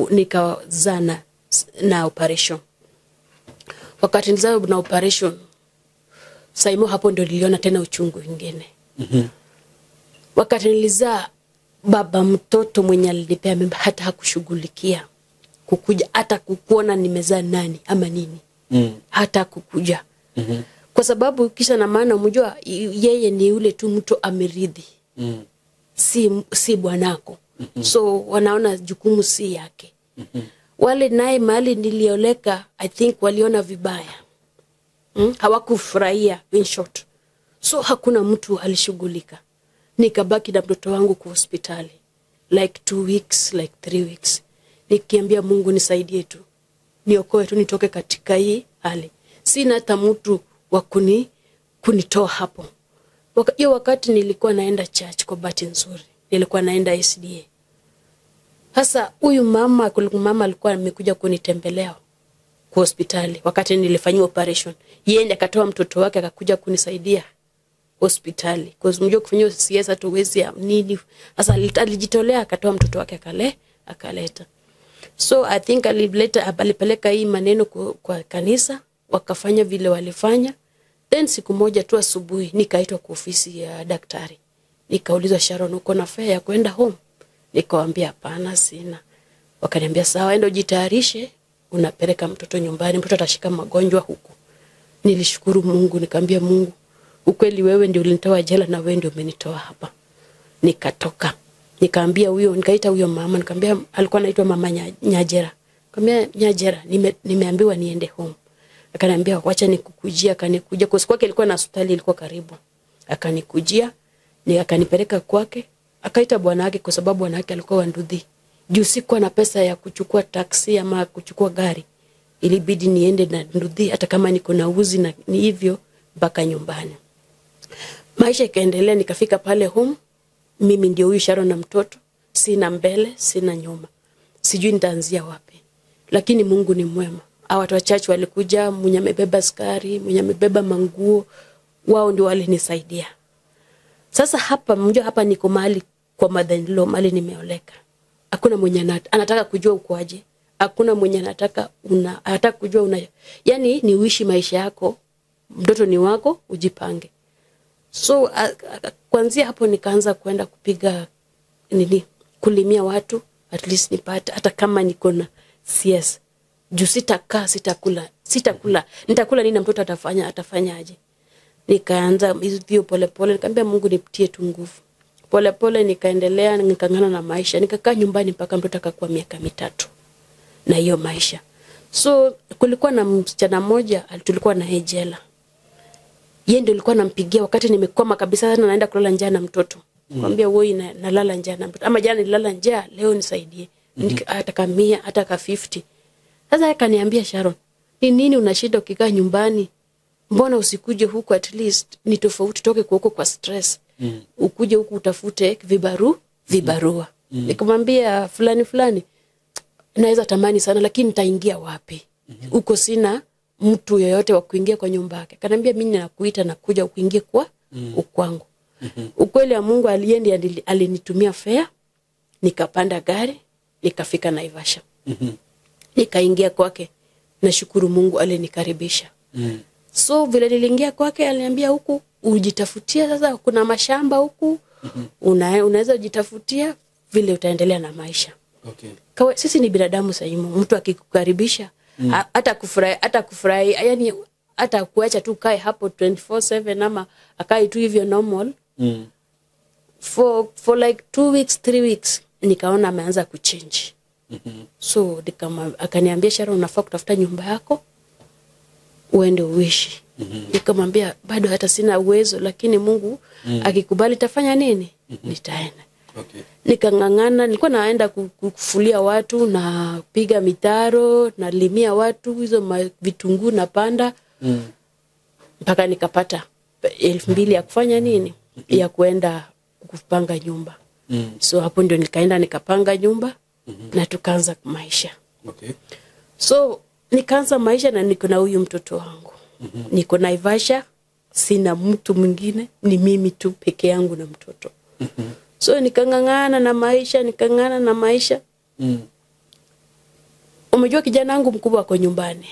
nikazaa na operation. Wakati nilizaa na operation, Saimo hapo ndio niliona tena uchungu mwingine. Wakati nilizaa, baba mtoto mwenye alinipea mimba hata hakushughulikia kukuja hata kukuona nimezaa nani ama nini. Hata kukuja. Kwa sababu kisha na maana mjua yeye ni yule tu mtu ameridhi. Si bwanako. So wanaona jukumu si yake. Wale naye mahali nilioleka, I think waliona vibaya. Hawakufurahia, in short. So hakuna mtu alishughulika. Nikabaki na mtoto wangu kwa hospitali. Like 2 weeks, like 3 weeks. Nikiambia Mungu nisaidie tu. Niokoe tu nitoke katika hii hali. Sina hata mtu wa kunitoa hapo. Hiyo wakati nilikuwa naenda church kwa bahati nzuri. Nilikuwa naenda SDA. Sasa huyu mama alikuwa amekuja kunitembelea kwa hospitali wakati nilifanywa operation. Yeye ndiye akatoa mtoto wake akakuja kunisaidia hospitali. Kwa sababu mjua kufanywa siasa tuwezi nini. Sasa alijitolea akatoa mtoto wake akaleta. So I think alipeleka hii maneno kwa kanisa, wakafanya vile walifanya. Then siku moja tu asubuhi nikaitwa kwa ofisi ya daktari. Nikaulizwa, Sharon, uko na fare ya kwenda home? Nikawaambia hapana, sina. Wakaniambia sawa, enda jitayarishe, unapeleka mtoto nyumbani, mtoto atashika magonjwa huko. Nilishukuru Mungu, nikamwambia Mungu, ukweli wewe ndio ulinitoa jela na wewe ndio umenitoa hapa. Nikatoka. Nikaambia nikaita huyo mama, nikamwambia alikuwa anaitwa mama Nyajera. Nikamwambia Nyajera, nimeambiwa niende home. Akaniambia wacha nikukujia, akanikuja kwa kwake, ilikuwa na hospitali ilikuwa karibu. Akanikujia, akanipeleka kwake, akaita bwana wake kwa sababu bwana wake alikuwa Wanduthi. Juu sikuwa na pesa ya kuchukua taksi ama kuchukua gari. Ilibidi niende na Nduthi hata kama niko na uzi na ni hivyo mpaka nyumbani. Maisha ikaendelea, nikafika pale home. Mimi ndio huyu Sharon na mtoto, sina mbele, sina nyuma. Sijui nitaanzia wapi. Lakini Mungu ni mwema. Hao watu wa church walikuja, mwenye amebeba sukari, mwenye amebeba manguo, wao ndio walinisaidia. Sasa hapa niko mahali kwa mother-in-law, mahali nimeoleka. Hakuna mwenye anataka kujua uko aje. Hakuna mwenye anataka kujua yani ni uishi maisha yako. Mtoto ni wako, ujipange. So kuanzia hapo nikaanza kwenda kupiga kulimia watu, at least nipate hata kama niko na CS. Juu sitakula. Nitakula nini na mtoto atafanya aje? Nikaanza hivyo pole, nikamwambia Mungu nipitie tu nguvu. Pole nikaendelea, nikangana na maisha. Nikakaa nyumbani mpaka mtoto akakuwa miaka 3. Na hiyo maisha. So kulikuwa na msichana mmoja tulikuwa na jela. Yeye ndio alikuwa anampigia wakati nimekwama kabisa sana, naenda kulala njaa na mtoto. Nikamwambia wewe nalala njaa na mtoto. Ama jana nilala njaa, leo nisaidie. Ataka 100, ataka 50. Sasa akaniambia, Sharon, ni nini unashinda ukikaa nyumbani? Mbona usikuje huku at least ni tofauti, toke huko kwa stress. Ukuje huku utafute vibarua. Nikamwambia fulani naweza tamani sana lakini nitaingia wapi? Huko sina mtu yoyote wa kuingia kwa nyumba yake. Akaniambia mimi nakuita na kuja kuingia kwa ukwangu. Ukweli ya Mungu alinitumia fare, nikapanda gari, nikafika Naivasha. Nikaingia kwake. Nashukuru Mungu alinikaribisha. So vile niliingia kwake aliniambia huku ujitafutia, sasa kuna mashamba huku. Unaweza kujitafutia vile utaendelea na maisha. Okay. Sisi ni binadamu Saimo, mtu akikukaribisha hata kufurahi yani hata kuacha tu kae hapo 24/7 ama akae tu hivyo normal. For like 2 weeks 3 weeks nikaona ameanza kuchange. So akaniambia, Sharon, unafaa kutafuta nyumba yako uende uishi. Nikamwambia bado hata sina uwezo, lakini Mungu akikubali tafanya nini? Nitaenda. Okay. Nikangangana, nilikuwa naenda kufulia watu na piga mitaro na limia watu hizo vitunguu na panda. Mpaka nikapata 2,000 ya kufanya nini? Ya kuenda kupanga nyumba. So hapo ndio nikaenda nikapanga nyumba na tukaanza maisha. Okay. So nikaanza maisha na niko na huyu mtoto wangu. Niko Naivasha, sina mtu mwingine, ni mimi tu peke yangu na mtoto. So nikangangana na maisha. Umejua kijana wangu mkubwa kwa nyumbani.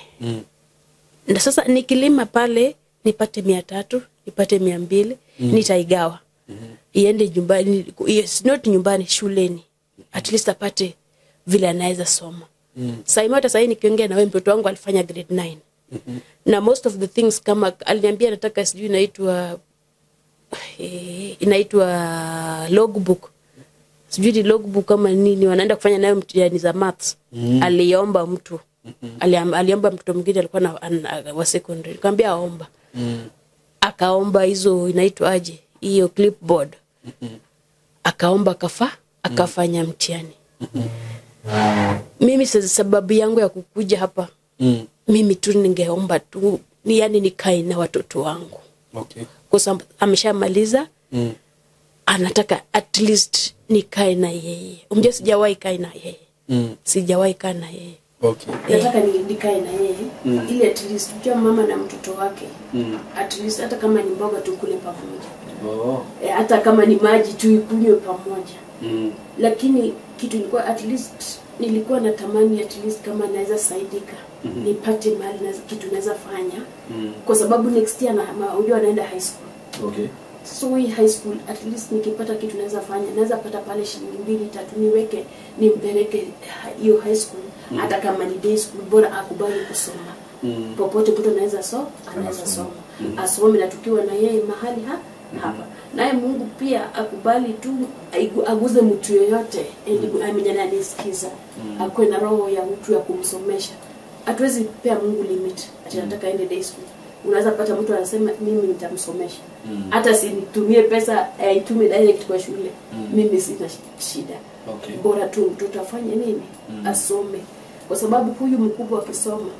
Na sasa nikilima pale nipate 300, nipate 200, nitaigawa. Iende nyumbani, yes, not nyumbani, shuleni. At least apate vile anaweza soma. Sasa nikiongea na wewe mtoto wangu alifanya grade 9. Na most of the things kama aliniambia nataka sijui inaitwa logbook. Sijui logbook kama nini wanaenda kufanya nayo mtihani za maths. Aliomba mtu. Aliomba mtoto mwingine alikuwa na wa secondary. Nikamwambia aomba. Akaomba hizo inaitwa aje? Hiyo clipboard. Akaomba akafanya mtihani. Mimi sababu yangu ya kukuja hapa. Mimi tu ningeomba tu yani nikae na watoto wangu. Okay. Kwa sababu ameshamaliza. Anataka at least nikae na yeye. Umje sijawahi kaa na yeye. Sijawahi kaa na yeye. Okay. Nataka nikae na yeye ili at least kwa mama na mtoto wake. At least hata kama ni mboga tukule pamoja. Hata kama ni maji tuikunywe pamoja. Lakini kitu ilikuwa at least nilikuwa natamani at least kama naweza saidika. Nipate mali na kitu naweza fanya. Kwa sababu next year unajua naenda high school. Okay. So hii high school at least nikipata kitu naweza fanya, naweza pata pale shilingi 2-3 niweke nimpeleke hiyo high school. Hata kama ni day school bora akubali kusoma. Popote mtu anaweza soma. Asome na tukiwa na yeye mahali hapa. Naye Mungu pia akubali tu aguze mtu yoyote amenyana anisikiza. Akwe na roho ya mtu ya kumsomesha. Hatuwezi pea Mungu limit. Ati nataka aende day school. Unaweza pata mtu anasema mimi nitamsomesha. Hata si nitumie pesa aitume direct kwa shule. Mimi sina shida. Okay. Bora tu mtoto afanye nini? Asome. Kwa sababu huyu mkubwa akisoma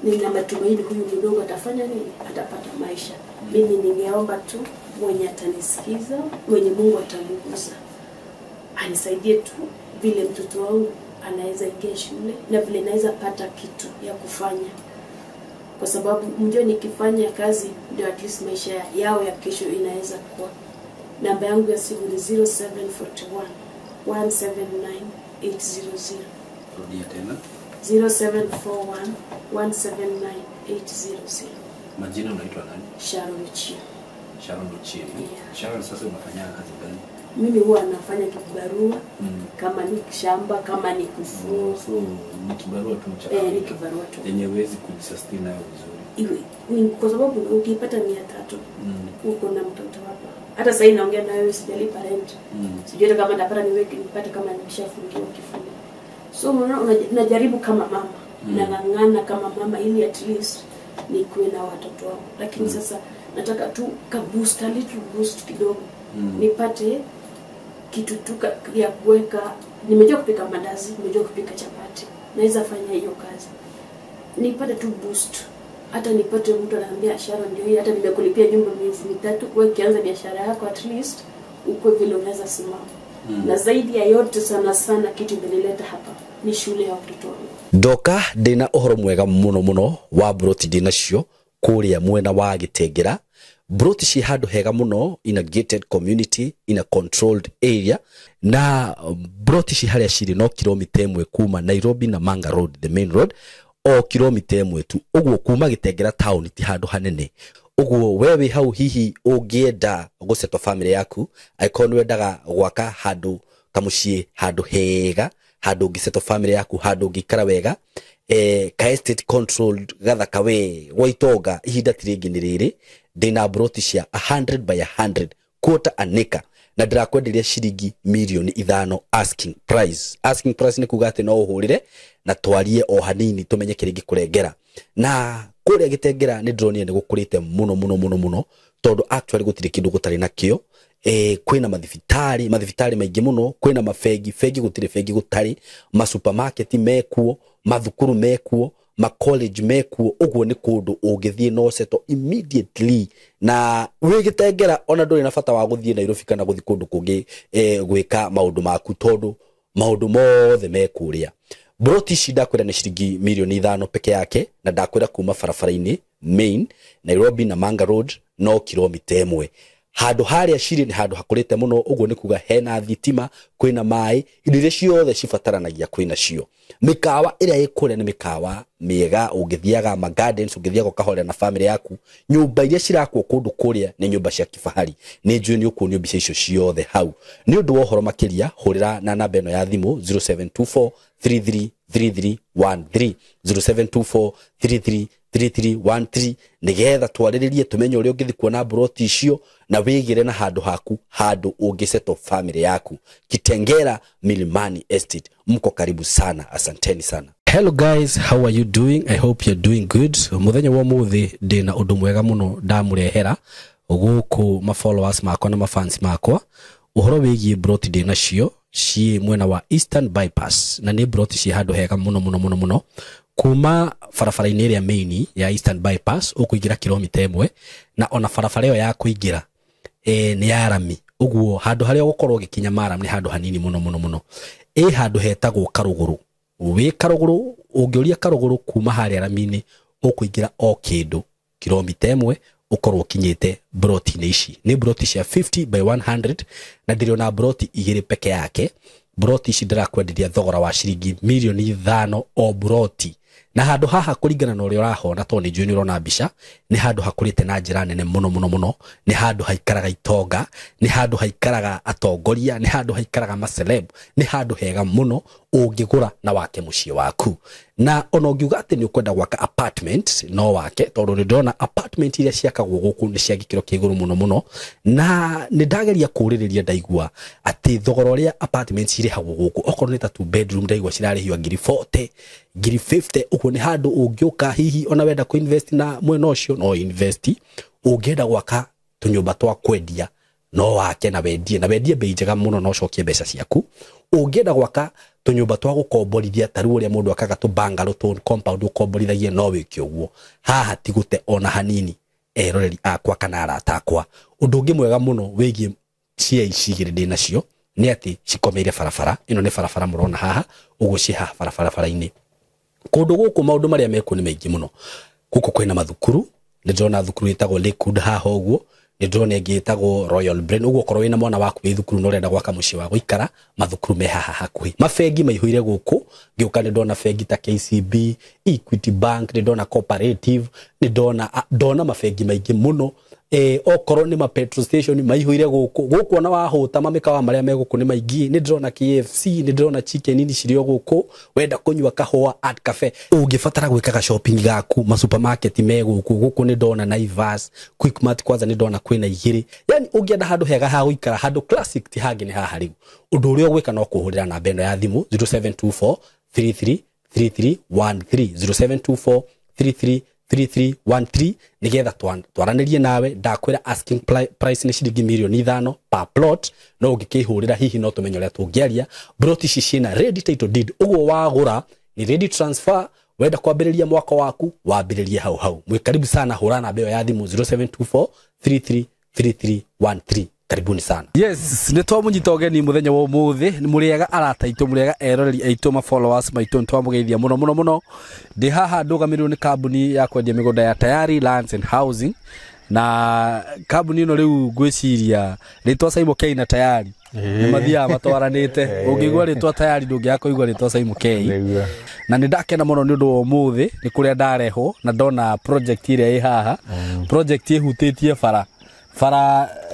nina matumaini huyu mdogo atafanya nini? Atapata maisha. Mimi ningeomba tu mwenye atanisikiza, mwenye Mungu atamgusa. Anisaidie tu vile mtoto wangu anaweza ingia shule na vile naweza pata kitu ya kufanya. Kwa sababu mjue nikifanya kazi ndio at least maisha yao ya kesho inaweza kuwa. Namba yangu ya simu ni 0741 179 800. Rudia tena. 0741 179 800. Majina unaitwa nani? Sharon Chio. Sharon Chio. Yeah. Sharon, sasa unafanya kazi gani? Mimi huwa nafanya kibarua kama ni shamba, kama ni kufua. So ni kibarua tu cha. Ni kibarua tu. Yenye huwezi kujisustain nayo vizuri. Iwe kwa sababu ukipata 300 uko na mtoto hapa. Hata sasa naongea na wewe sijalipa rent. Sijui kama nitapata nipate kama nimeshafungiwa kifungo. So unajaribu kama mama. Nang'ang'ana kama mama ili at least nikuwe na watoto wangu. Lakini sasa nataka tu boost, a little boost kidogo. Nipate kitu tu ya kuweka. Nimejua kupika mandazi, nimejua kupika chapati. Naweza fanya hiyo kazi. Nipate tu boost. Hata nipate mtu ananiambia Sharon ndio hii, hata nimekulipia nyumba miezi 3, wewe kianza biashara yako at least uko vile unaweza simama. Na zaidi ya yote sana kitu imenileta hapa ni shule ya watoto wangu. Doka ndina uhoro mwega muno wa Buroti dinacio kuria mwena wa Gitengera. Buroti ci handu hega muno in a gated community, in a controlled area, na Buroti ci haria ciri no kilomita 1 kuma Nairobi na Manga Road, the main road, o kilomita 1 tu. Uguo kuma Gitengera town ti handu hanene. Uguo wewe hau hihi ungienda gusetwa family yaku, aikonu wendaga gwaka handu kamucie, handu hega, handu ngisetwa family yaku, handu ngikara wega, ka estate controlled gathaka we Waitonga ihinda tiringi ni riri ndina Buroti cia 100 by 100 quarter an acre na ndirakwenderia shiringi milioni 5 asking price ni kuga ati no uhurire na twarie o hanini tumenye kiringi kurengera na kuria Gitengera ni ndronire ni gukurite muno tondu actually gutire kindu gutari nakio. Kwina mathibitari maingi muno, kwina fegi gutire fegi gutari, ma supermarket mekuo, mathukuru mekuo, ma college mekuo. Uguo ni kundu ungithie no seto immediately na wi Gitengera ona nduri na bata wa guthie Nairobi kana guthi kundu kungi gwika maundu maku tondu maundu mothe mekuria. Buroti ci ndakwira ni shiringi milioni 5 peke yake na ndakwira kuma barabara-ini main Nairobi na Manga Road no kilomita 1. Handu haria ciri ni handu hakurite muno. Uguo ni kuga hena thitima, kwina mai, indo iria ciothe cibataranagia kwina cio. Mikawa iria ikuria ni mikawa miega ungithiaga ma gardens ungithiaga kahore na family yaku nyumba iria cirakwo kundu kuria ni nyumba cia kifahari ni njui ni ukunio mbica icio ciothe hau ni undu wa horo makiria hurira na namba eno ya thimu 0724 333313 0724333313 nigetha twariririe tumenye uria ungithi kuona broti icio na wigire na handu haku handu ungiseto family yaku Kitengela Milimani Estate. Mko karibu sana, asanteni sana. Hello guys, how are you doing? I hope you're doing good. Muthenya wa muthi ndina undu mwega muno ndamurehera guku ma followers makwa na ma fans makwa uhoro wigie broti ndina cio ci mwena wa Eastern Bypass na ni broti ci handu hega muno kuma farafara-ini ĩrĩa main ya Eastern Bypass ukuingira kilomita 1 na ona farafara ĩyo ya kuingira ni ya rami uguo handu haria gukorwo gikinya maram ni handu hanini muno handu hetagwo Karuguru. Wi Karuguru ungioria Karuguru kuma haria rami-ini ukuingira o kindu kilomita 1 ukorwo kinyite broti ici ni broti cia 50 by 100 na ndiriona broti igiri peke yake. Broti ici ndirakwenderia thogora wa ciringi milioni 5 o broti na handu haha kuringana na uria urahona to ni njui ni urona mbica ni handu hakurite na njira nene muno ni handu haikaraga itonga ni handu haikaraga atongoria ni handu haikaraga maceleb ni handu hega muno ungigura na wake muciĩ waku na ona ungiuga ati ni ukwenda gwaka apartment no wake tondu ni ndona apartment iria ciakagwo guku ni cia gikiro kiguru muno na ni ndageria kuririria ndaigua ati thogora uria apartments irihagwo guku okorwo ni ta 2 bedroom ndaigua cirarihio ngiri 40 ngiri 50 uko ni handu ungiuka hihi ona wenda ku invest na mwena ucio no invest ungienda gwaka tunyumba twa kwendia no wake na wendie bei njega muno no cokie mbeca ciaku ungienda gwaka tunyumba twa gukomborithia taru uria mundu akaga tu bungalow tu compound ukomborithagie no wiki uguo haha tigute ona hanini eroreri akwa kana arata akwa undu ungi mwega muno wigie cia icigire ndina cio ni ati cikomeire farafara ino ni farafara murona haha uguo ci haha farafara-ini kundu guku maundu maria meku ni maingi muno guku kwina mathukuru ni ndona thukuru itagwo Lakewood haha uguo ni ndona ingi itagwo Royal Brain uguo korwo wina mwana waku wi thukuru no urenda gwaka muciĩ wa guikara mathukuru me haha hakuhi mafengi maihuire guku ngiuka ni ndona fengi ta KCB Equity Bank ni ndona Cooperative ni ndona mafengi maingi muno okorwo ni ma petrol station maihuire guku ona wahuta mamikawa maria meguku ni maingi ni ndona KFC ni ndona chicken nini cirio guku wenda kunywa kahua at cafe ungifatara gwikaga shopping gaku ma supermarket guku ni ndona Naivas Quickmart kwanza ni ndona kwina igiri yani ungienda handu hega ha guikara handu classic ti hangi ni haha riu undu uria gwika no kuhurira na beno ya thimu 0724 333313 0724 3313 nigetha twaranirie nawe ndakwira asking price ni ciringi milioni 5 per plot no ungikihurira hihi no tumenyo ria tungiaria broti ici ciina ready title deed uguo wagura ni ready transfer wenda kwambiriria mwako waku wambiririe hau mwe karibu sana hura na beo ya thimu 0724 333313 karibuni sana. Yes, ni twamunyita ugeni muthenya wa umuthi ni muriega arataitwo muriega eroreri aitwo ma followers maitwo twamugeithia muno ndi haha ndugamirwo ni kambuni ya kwendia migunda ya Tayari Lands and Housing na kambuni ino riu ngwiciria ritwa Simon K na Tayari ni mathia matwaranite ungigwa ritwa Tayari ndungiaka kuigwa ritwa Simon K na ni ndakena muno ni undu wa umuthi ni kuria ndareho na ndona project iria i haha project ihutitie fara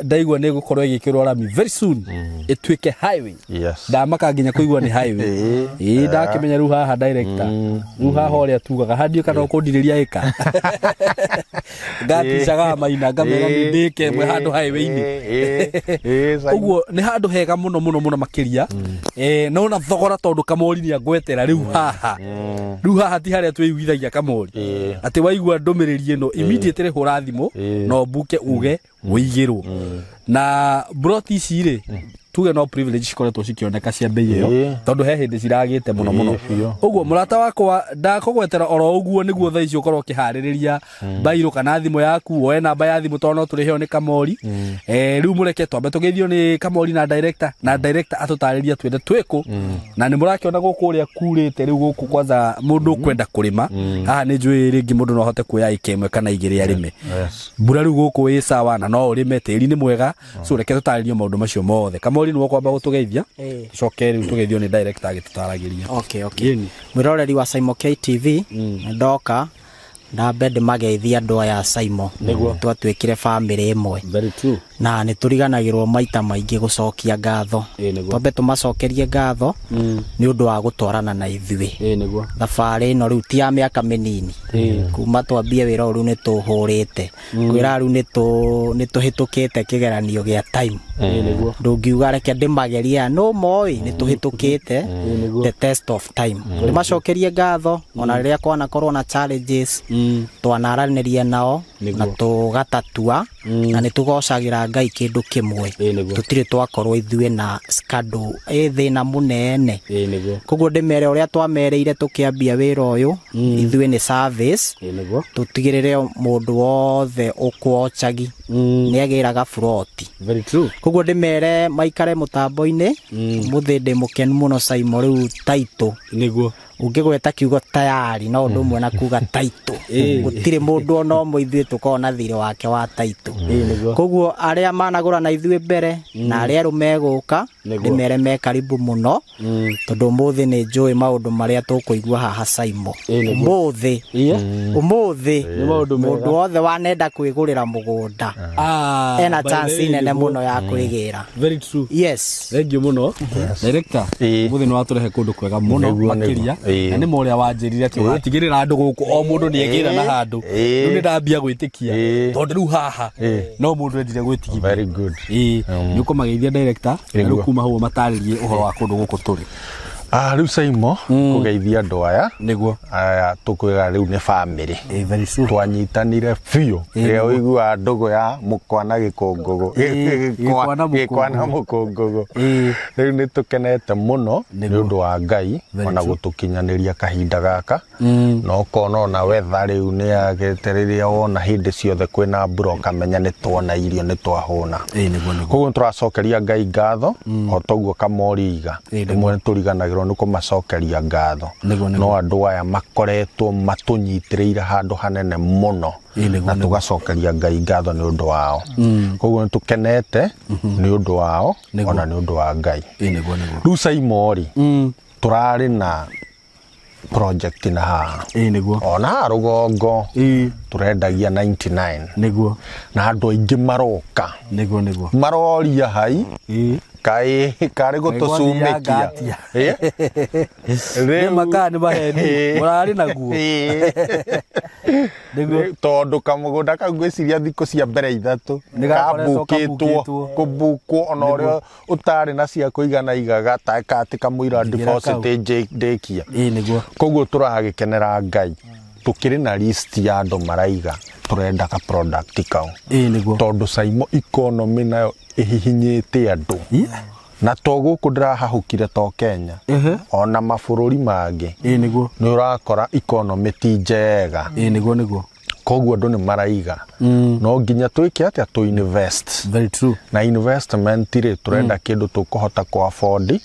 ndaigwa ni gukorwo igikirwo rami very soon itwike highway ndamaka nginya kuigwa ni highway ndakimenya ru haha director ru haha uria tugaga handio kana ukundiriria ika ngaticaga maina ngamera ni ndike mwe handu highway-ini uguo ni handu hega muno makiria no ona thogora tondu Kamori ni agwetera riu haha ti haria twiguithagia Kamori ati waigua ndumiriri ino immediately hura thimu no buke uge wigirwo na broti ici ri tuge no privilege cikoretwo cikioneka cia bei iyo tondu he hindi ciragite muno uguo murata wakwa ndakugwetera oro uguo niguo thaa ici ukorwo kihaririria bairo kana thimu yaku woe namba ya thimu tono turiheo ni Kamori riu mureke twambe tugithio ni Kamori na director atutariria twende twiku na ni murakiona guku uria kurite riu guku kwanza mundu kwenda kurima haha ni njui ringi mundu no hote kuya ikemwe kana igiri arime mbura riu guku wi sawa na no urime tiri ni mwega so reke tutaririo maundu macio mothe Kamori Mori nwo kwamba gutugeithia coke riu tugeithio ni director agitutaragiria. Okay. Mwiroreri wa Saimo KTV ndoka na bed mageithia andu aya Saimo twatwikire family imwe. Very true. Na ni turiganagirwo maita maingi gucokia ngatho. Twambe tumacokerie ngatho ni undu wa gutwarana na ithui. Thabari no riu ti ya miaka minini. Kuma twambie wira riu ni tuhurite. Kwira riu ni tuhitukite kigeranio gia time. Ndungiuga reke ndimageria no moi ni tuhitukite the test of time. Tumacokerie ngatho ona riria kwana korwo na challenges twanaraniria nao na tugatatua na ni tugocagira Ngai kindu kimwe tutire twakorwo ithuĩ na skado thina munene koguo ndimere uria twamereire tukiambia wira uyu ithuĩ ni service tutigirire mundu wothe ukwochagi ni agiraga froti. Very true. Koguo ndimere maikare mutambo-ini muthinde mukenu muno Saimo riu taito niguo ungigweta kiugo tayari no undu mwe na kuga taito gutire mundu ono muithwe tukona thire wake wa taito. Koguo aria managura na ithuĩ mbere na aria rumeguka ndimere me karibu muno tondu muthi ni njui maundu maria tukuigua haha Saimo. Umuthi mundu wothe wanenda kwigurira mugunda ena chance nene muno ya kwigira. Very true. Yes. Thank you muno. Director muthi no aturehe kundu kwega muno makiria na ni moria wanjirire ati watigirira andu guku o mundu ni egira na handu riu ni ndambia gwitikia tondu riu haha no mundu endire gwitikia. Very good. Ni ukomageithia director riu kuma huo mataririe uhoro wa kundu guku turi. Riu Saimo kugeithia andu aya niguo aya tukwiga riu ni family. Very true. Twanyitanire biu ria uigua ndugu ya mukwana gikungugu gikwana mukungugu riu ni tukenete muno ni undu wa Ngai ona gutukinyaniria kahinda gaka no kono na wetha riu ni ageteriria wona hindi ciothe kwina mbura kamenya ni twona irio ni twahuna. Koguo turacokeria Ngai ngatho o toguo kamoriga rimwe turiganagirwo ni kumacokeria ngatho no andu aya makoretwo matunyitiriire handu hanene muno na tugacokeria Ngai ngatho ni undu wao. Koguo ni tukenete ni undu wao ona ni undu wa Ngai. Riu Saimo ri turari na project na haha ona rugongo turendagia 99 niguo na andu aingi maroka maroria hai kai kare gutucumikia re makani baheni murari naguo niguo tondu kamugunda kagwiciria thikũ cia mbere ithatu kabukitwo kubukwo ona uria utari na cia kuigana igaga takati kamwira deposit ndekia niguo. Koguo turagikenera Ngai tukiri na list ya andu maraiga turenda ka product kau niguo tondu Saimo economy nayo ihihinyite andu na toguku ndirahahukire to Kenya ona mabururi mangi niguo ni urakora economy ti njega niguo koguo andu ni maraiga no nginya twike atia tu invest. Very true. Na investment ri turenda kindu tukuhota ku afford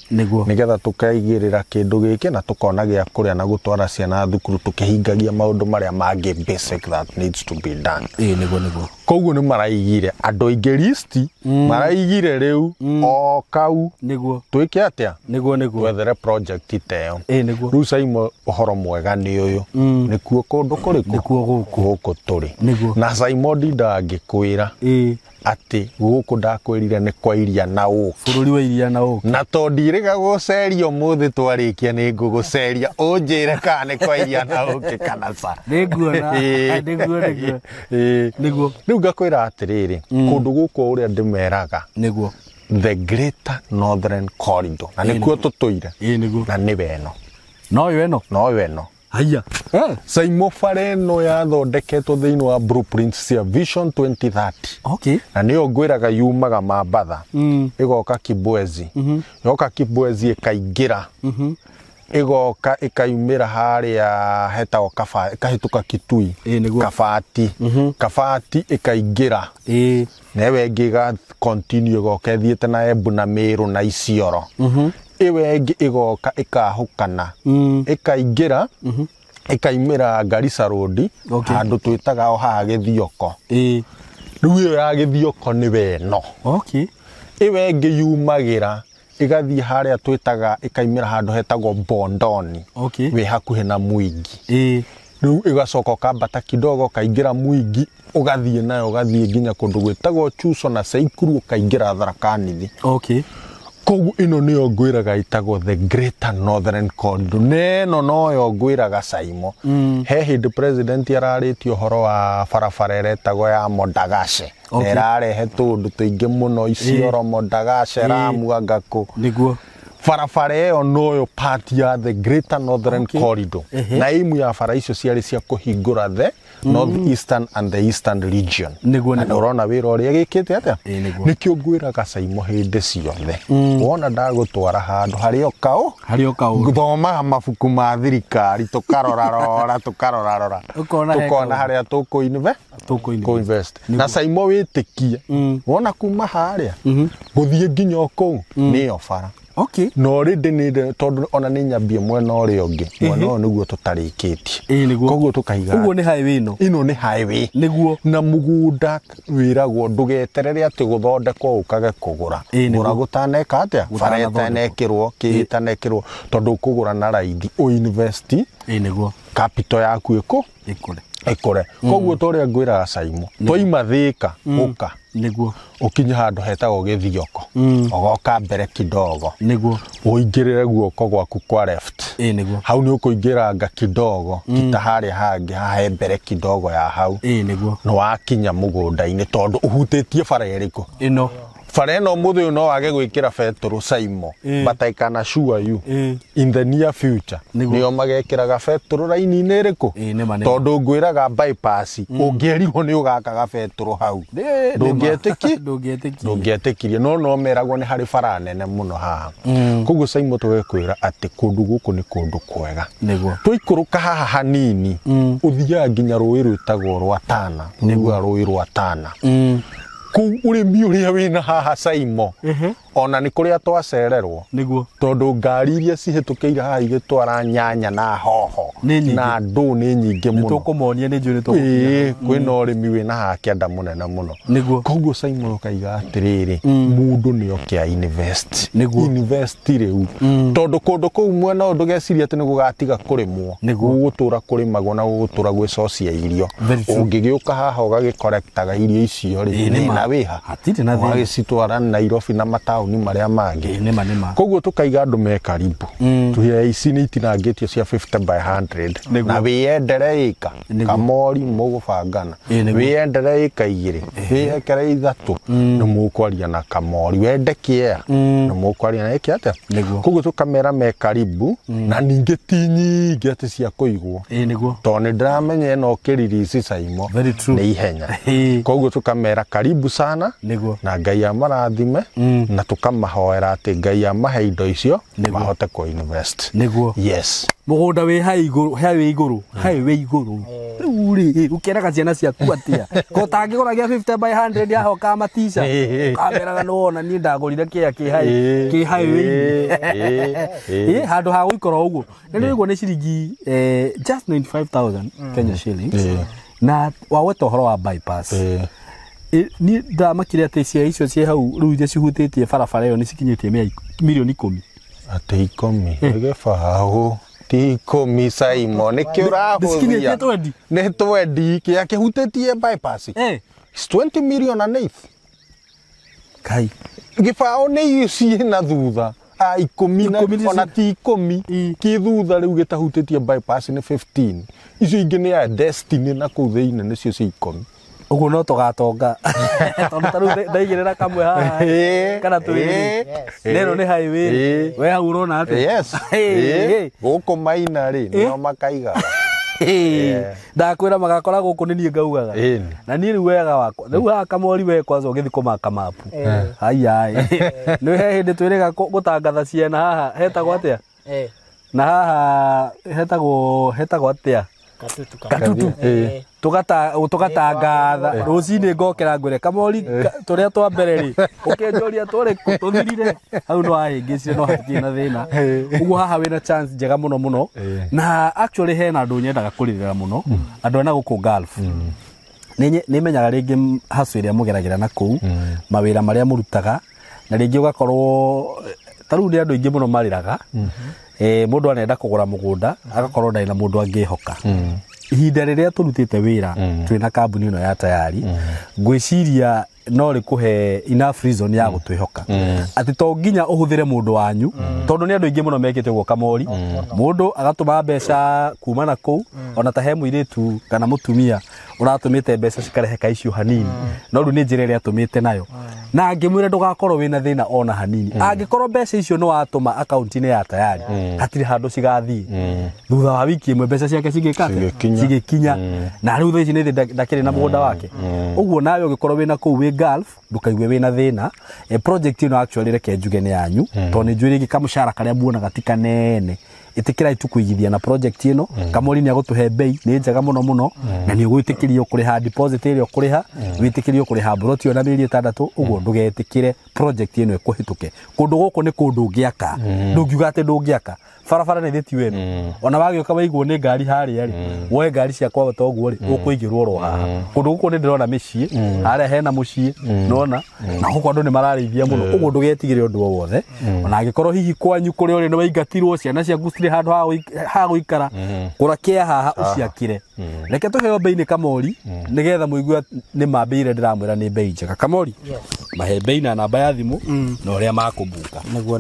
nigetha tukaigirira kindu giki na tukona gia kuria na gutwara ciana thukuru tukihingagia maundu maria mangi basic that needs to be done. Niguo koguo ni maraigire andu aingi list maraigire riu o kau niguo twike atia niguo wethere project iteo niguo. Riu Saimo uhoro mwega ni uyu nikuo kundu kuriku nikuo guku turi na Saimo ndangikwira ati guku ndakwirire ni kwa iria na uki bururi wa iria na uki na to ndiriga guceria umuthi twarikia ni nguguceria unjire kana ni kwa iria na uki kana sa niguona niguo riu ngakwira atiriri kundu guku uria ndimeraga niguo the Greater Northern Corridor na nikuo tutuire na ni beno no weno haya Saimo fareno ya thondeketwo thiini wa blueprints cia Vision 2030. Okay. Na niyo ngwiraga yumaga Mambatha igoka Kibwezi yoka Kibwezi ikaingira igoka ikayumira haria hetagwo kahituka Kitui Kabati ikaingira newe ngiga continue igoka thiete na Embu na Meru na Isiolo iwe ingi igoka ikahukana ikaingira ikaimira Garissa Road handu twitaga o haha Githioko riu iyo ya Githioko ni beno iwe ngi yumagira igathie haria twitaga ikaimira handu hetagwo Bondoni we hakuhe na Mwingi riu igacoka kambata kidogo kaingira Mwingi ugathie nayo ugathie nginya kundu gwitagwo Chuso na Saikuru ukaingira Tharaka-Nithi kogu ino niyo ngwiraga itagwo the Greater Northern Corridor neno noyo ngwiraga Saimo he hindi president araritio horo wa barabara iretagwo ya Modagashe erarehe tundu tuingi muno Isiolo Modagashe Ramu Agaku niguo barabara iyo noyo part ya the Greater Northern Corridor na imu ya bara icio ciari cia kuhingura the Northeastern and the Eastern region na urona wira uria gikite atia nikio ngwiraga Saimo hindi ciothe wona ndagutwara handu hario kau guthoma mabuku ma thirikari tukarora tukona haria tuko-invest na Saimo witikie wona kuma haria guthie nginya kou niyo bara no already ni tondu ona ni nyambie mwena uri ungi mwena niguo tutarikitie koguo tukaiga uguo ni highway ino ni highway niguo na mugunda wiragwo ndugeterere ati guthondekwo ukage kugura ngura gutaneka atia fareta nekirwo kitanekirwo tondu kugura na raithi o invest niguo capital yaku ikore koguo toria ngwiraga Saimo toima Thika uka niguo ukinya handu hetagwo Githioko ogoka mbere kidogo niguo uingirire guoko gwaku kwa left niguo hau ni ukuingiranga kidogo kita haria hangi hahe mbere kidogo ya hau niguo no wakinya mugunda-ini tondu uhutitie bara iriku ino bara ino muthe no wage gwikira petrol Saimo but I can assure you in the near future niyo magekiraga petrol raini-ini iriku tondu ngwiraga bypass ungierirwo ni ugakaga petrol hau ndungietekirie no meragwo ni hari bara nene muno haha koguo Saimo tugekwira ati kundu guku ni kundu kwega tuikuruka haha hanini uthia nginya rũĩ rwĩtagwo rwa Tana niguo rũĩ rwa Tana ku urimi uria wina haha Saimo ona ni kuria twacererwo niguo tondu ngari iria cihitukiire haha igitwara nyanya na hoho na ndu ni nyingi muno nitukumonia ni njuri tukumonia kwina urimi wina haha kianda munene muno niguo koguo Saimo ukaiga atiriri mundu ni okia invest riu tondu kundu kou mwena undu geciria ati ni gugatiga kurimwo gugutura kurimagwo na gugutura gwicocia irio ungigiuka haha ugagikolektaga irio icio ri na wiha hatiri na thi agicitwara Nairobi na matauni maria mangi koguo tukaiga andu me karibu tuhe ici ni itinangitio cia 50 by 100 na wiendere ika kamori mugubangana wiendere ika igiri wiekere ithatu ni mukwaria na kamori wende kiea ni mukwaria na iki atia koguo tukamera me karibu na ningi tinyingi ati cia kuigwo tondu ndiramenya no kiririci Saimo ni ihenya koguo tukamera karibu sana na Ngai amarathime na tukamahoera ati Ngai amahe indo icio mahote ku invest yes mugunda we highway iguru uri ukeraga ciana ciaku atia ko tangiguragia 50 by 100 yaho kamatisha kameraga nona ni ndagurire ki highway handu ha guikora uguo niguo ni ciringi just 95,000 Kenya shillings na waweta horo wa bypass ni ndamakire ati cia icio cie hau riu iria cihutitie barabara iyo ni cikinyitie milioni 10 ati 10 gefaho ti 10 Saimo ni kiurahuthia ni 20 kia kihutitie bypass 20 million and 8 kai gifao ni ici na thutha 10 ona ti 10 kithutha riu gitahutitie bypass ni 15 icio ingi ni ya destiny na ku thiine nicio cia 10 uguo no tugatonga tondu taru ndaigirira kamwe haha kana tuiri nero ni highway we hau urona ati yes guku maina ri no makaiga ndakwira magakora guku ni nie ngaugaga na nie riu wega wakwa riu haha kamori we kwanza ugithi kumaka mapu ai ni he hindi twiriga gutangatha ciana haha hetagwo atia na haha hetagwo atia katutu tugatangatha rucini ngokera ngwire kamori turia twa mbere ri ukenjoria tore tuthirire hau no ahingicire no hatikina thina uguo haha wina chance njega muno na actually he na andu nyendaga kuririra muno andu ana guku Gulf ni menyaga ringi hasu iria mugeragira na kuu mawira maria murutaga na rĩngĩ ũgakorwo tarĩu nĩ andũ aingĩ mũno marĩraga mũndũ anenda kũgũra mũgũnda agakorwo ndarĩ na mũndũ angĩhoka ihinda rĩrĩa tũrutĩte wĩra twĩ na kambuni ĩno ya Tayari ngwĩciria no rĩkũhe enough reason ya gũtwĩhoka atĩ to nginya ũhũthĩre mũndũ wanyu tondũ nĩ andũ aingĩ mũno mekĩte ũguo Kamori mũndũ agatũma mbeca kuma na kũu ona ta he mũirĩtu kana mũtumia ũratũmĩte mbeca cikareheka icio hanini no rĩu nĩ njĩra ĩrĩa atũmĩte nayo na angĩmwĩra ndũgakorwo wĩna thĩna ona hanini angĩkorwo mbeca icio nĩ watũma akaunti-inĩ ya Tayari hatirĩ handũ cigathiĩ thutha wa wiki ĩmwe mbeca ciake cigĩkinya na rĩu thaa ici nĩ ndakĩrĩ na mũgũnda wake ũguo nawe ũngĩkorwo wĩna kũu wĩ Gulf ndũkaigue wĩna thĩna project ĩno actually reke njuge nĩ yanyu tondũ nĩ njũĩ rĩngĩ kamũcara karĩa muonaga ti kanene ĩtĩkĩrai tu kũigithia na project ĩno Kamori nĩ agũtũhe bei nĩ njega mũno na nĩ ũgwĩtĩkĩrio kũrĩha deposit ĩrĩa ũkũrĩha wĩtĩkĩrio kũrĩha broti ona mĩeri 6 ũguo ndũgetĩkĩre project ĩno ĩkũhĩtũke kũndũ gũkũ nĩ kũndũ ũngĩaka ndũngiuga atĩ ndũngĩaka barabara nĩ thĩti wenu ona wagĩũka waigwo nĩ ngari harĩa rĩ woe ngari cia kwa bata ũguo rĩ ũkũingĩrwo ro haha kũndũ gũkũ nĩ ndĩrona mĩciĩ harĩa hena mũciĩ nona na gũkũ andũ nĩ mararĩithia mũno ũguo ndũgetigĩre ũndũ o wothe ona angĩkorwo hihi kwanyu kũrĩa ũrĩ nĩ waingatirwo ciana ciaku citirĩ handũ ha gũikara kũrakĩa haha ũciakire reke tũheo bei nĩ Kamori nĩgetha mũigue nĩ mambĩire ndĩramwĩra nĩ bei njega Kamori mahe bei na namba ya thimũ na ũrĩa makũmbuka nĩguo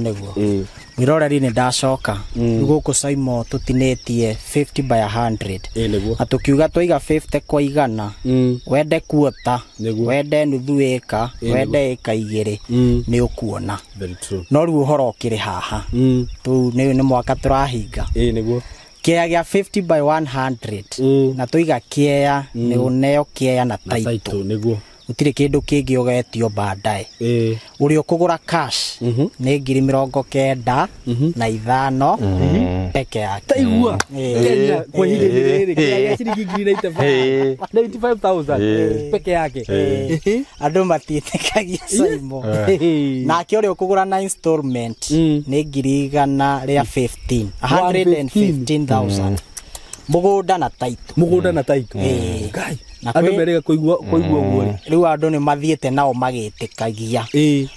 mwiroreri nĩ ndacoka gũkũ Saimo tũtinĩtie 50 by 100 atukiuga tũiga 50 kwa igana wende kuota wende nuthu ĩka wende ĩka igĩrĩ nĩ ũkuona no rĩu ũhoro ũkĩrĩ haha tũu nĩ mwaka tũrahinga kĩea gĩa 50 by 100 na tũiga kĩea nĩ ũneo kĩea na taitũ utirĩ kĩndũ kĩngĩ ũgetio baadaye ũrĩa ũkũgũra cash nĩ 95,000 peke yake taigua Kenya kwa hili kĩea ciringi 95,000 peke yake andũ matiĩtĩkagia Saimo nake ũrĩa ũkũgũra na installment nĩ 115,000 mũgũnda na taitũ ngai andũ merega kũigua ũguo rĩu andũ nĩ mathiĩte nao magĩtĩkagia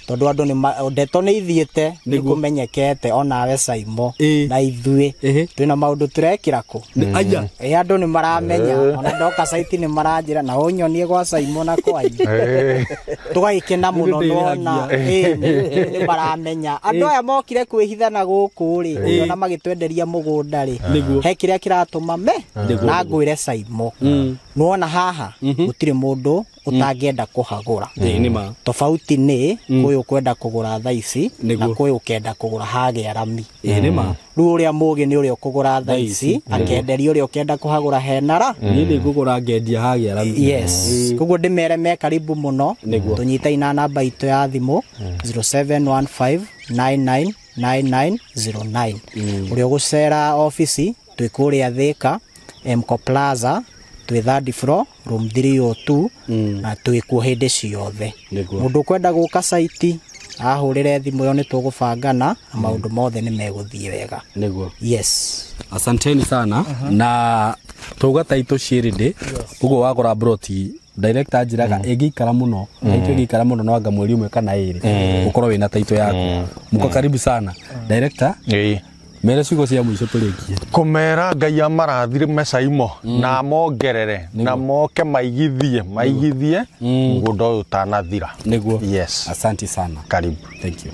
tondũ andũ nĩ ndeto nĩ ithiĩte nĩ kũmenyekete onawe Saimo na ithuĩ twĩna maũndũ tũrekĩra kũ andũ nĩ maramenya ona ndoka site nĩ maranjĩra na ũnyonie gwa Saimo na kwanyu tũgagĩkena mũno nona nĩ maramenya andũ aya mokire kwĩhithana gũkũ rĩ ona magĩtwenderia mũgũnda rĩ he kĩrĩa kĩratũma na ngwĩre Saimo nuona haha gũtirĩ mũndũ ũtangĩenda kũhagũra tofauti nĩ kũyũ kwenda kũgũra thaa ici na kũyũ kenda kũgũra hagĩa rami rĩu ũrĩa mũgĩ nĩ ũrĩa ũkũgũra thaa ici akenderia ũrĩa ũkenda kũhagũra henara nĩ ngũgũra ngendia hagĩa rami koguo ndĩmere me karibu mũno tũnyitaine na namba itũ ya thimũ 0715999909 ũrĩa ũgũcera ofici twĩ kũrĩa Thĩka Mco Plaza twĩ 3rd floor room 302 na twĩkuo hĩndĩ ciothe mũndũ kwenda gũka site ahũrĩre thimũ yo nĩ tũgũbangana maũndũ mothe nĩ megũthiĩ wega yes asanteni sana na tuga taito shirinde ugo wagora broti director ajiraga ĩngĩikara mũno taito ĩngĩikara mũno no anga mweri ũmwe kana ĩrĩ ukorwo wĩna taito yaku muko karibu sana director mere ciugo cia mũico tũrĩkie kũmera Ngai amarathime Saimo na mongerere na moke maigithie mũgũnda ũyũ ũtanathira nĩguo yes asante sana karibu thank you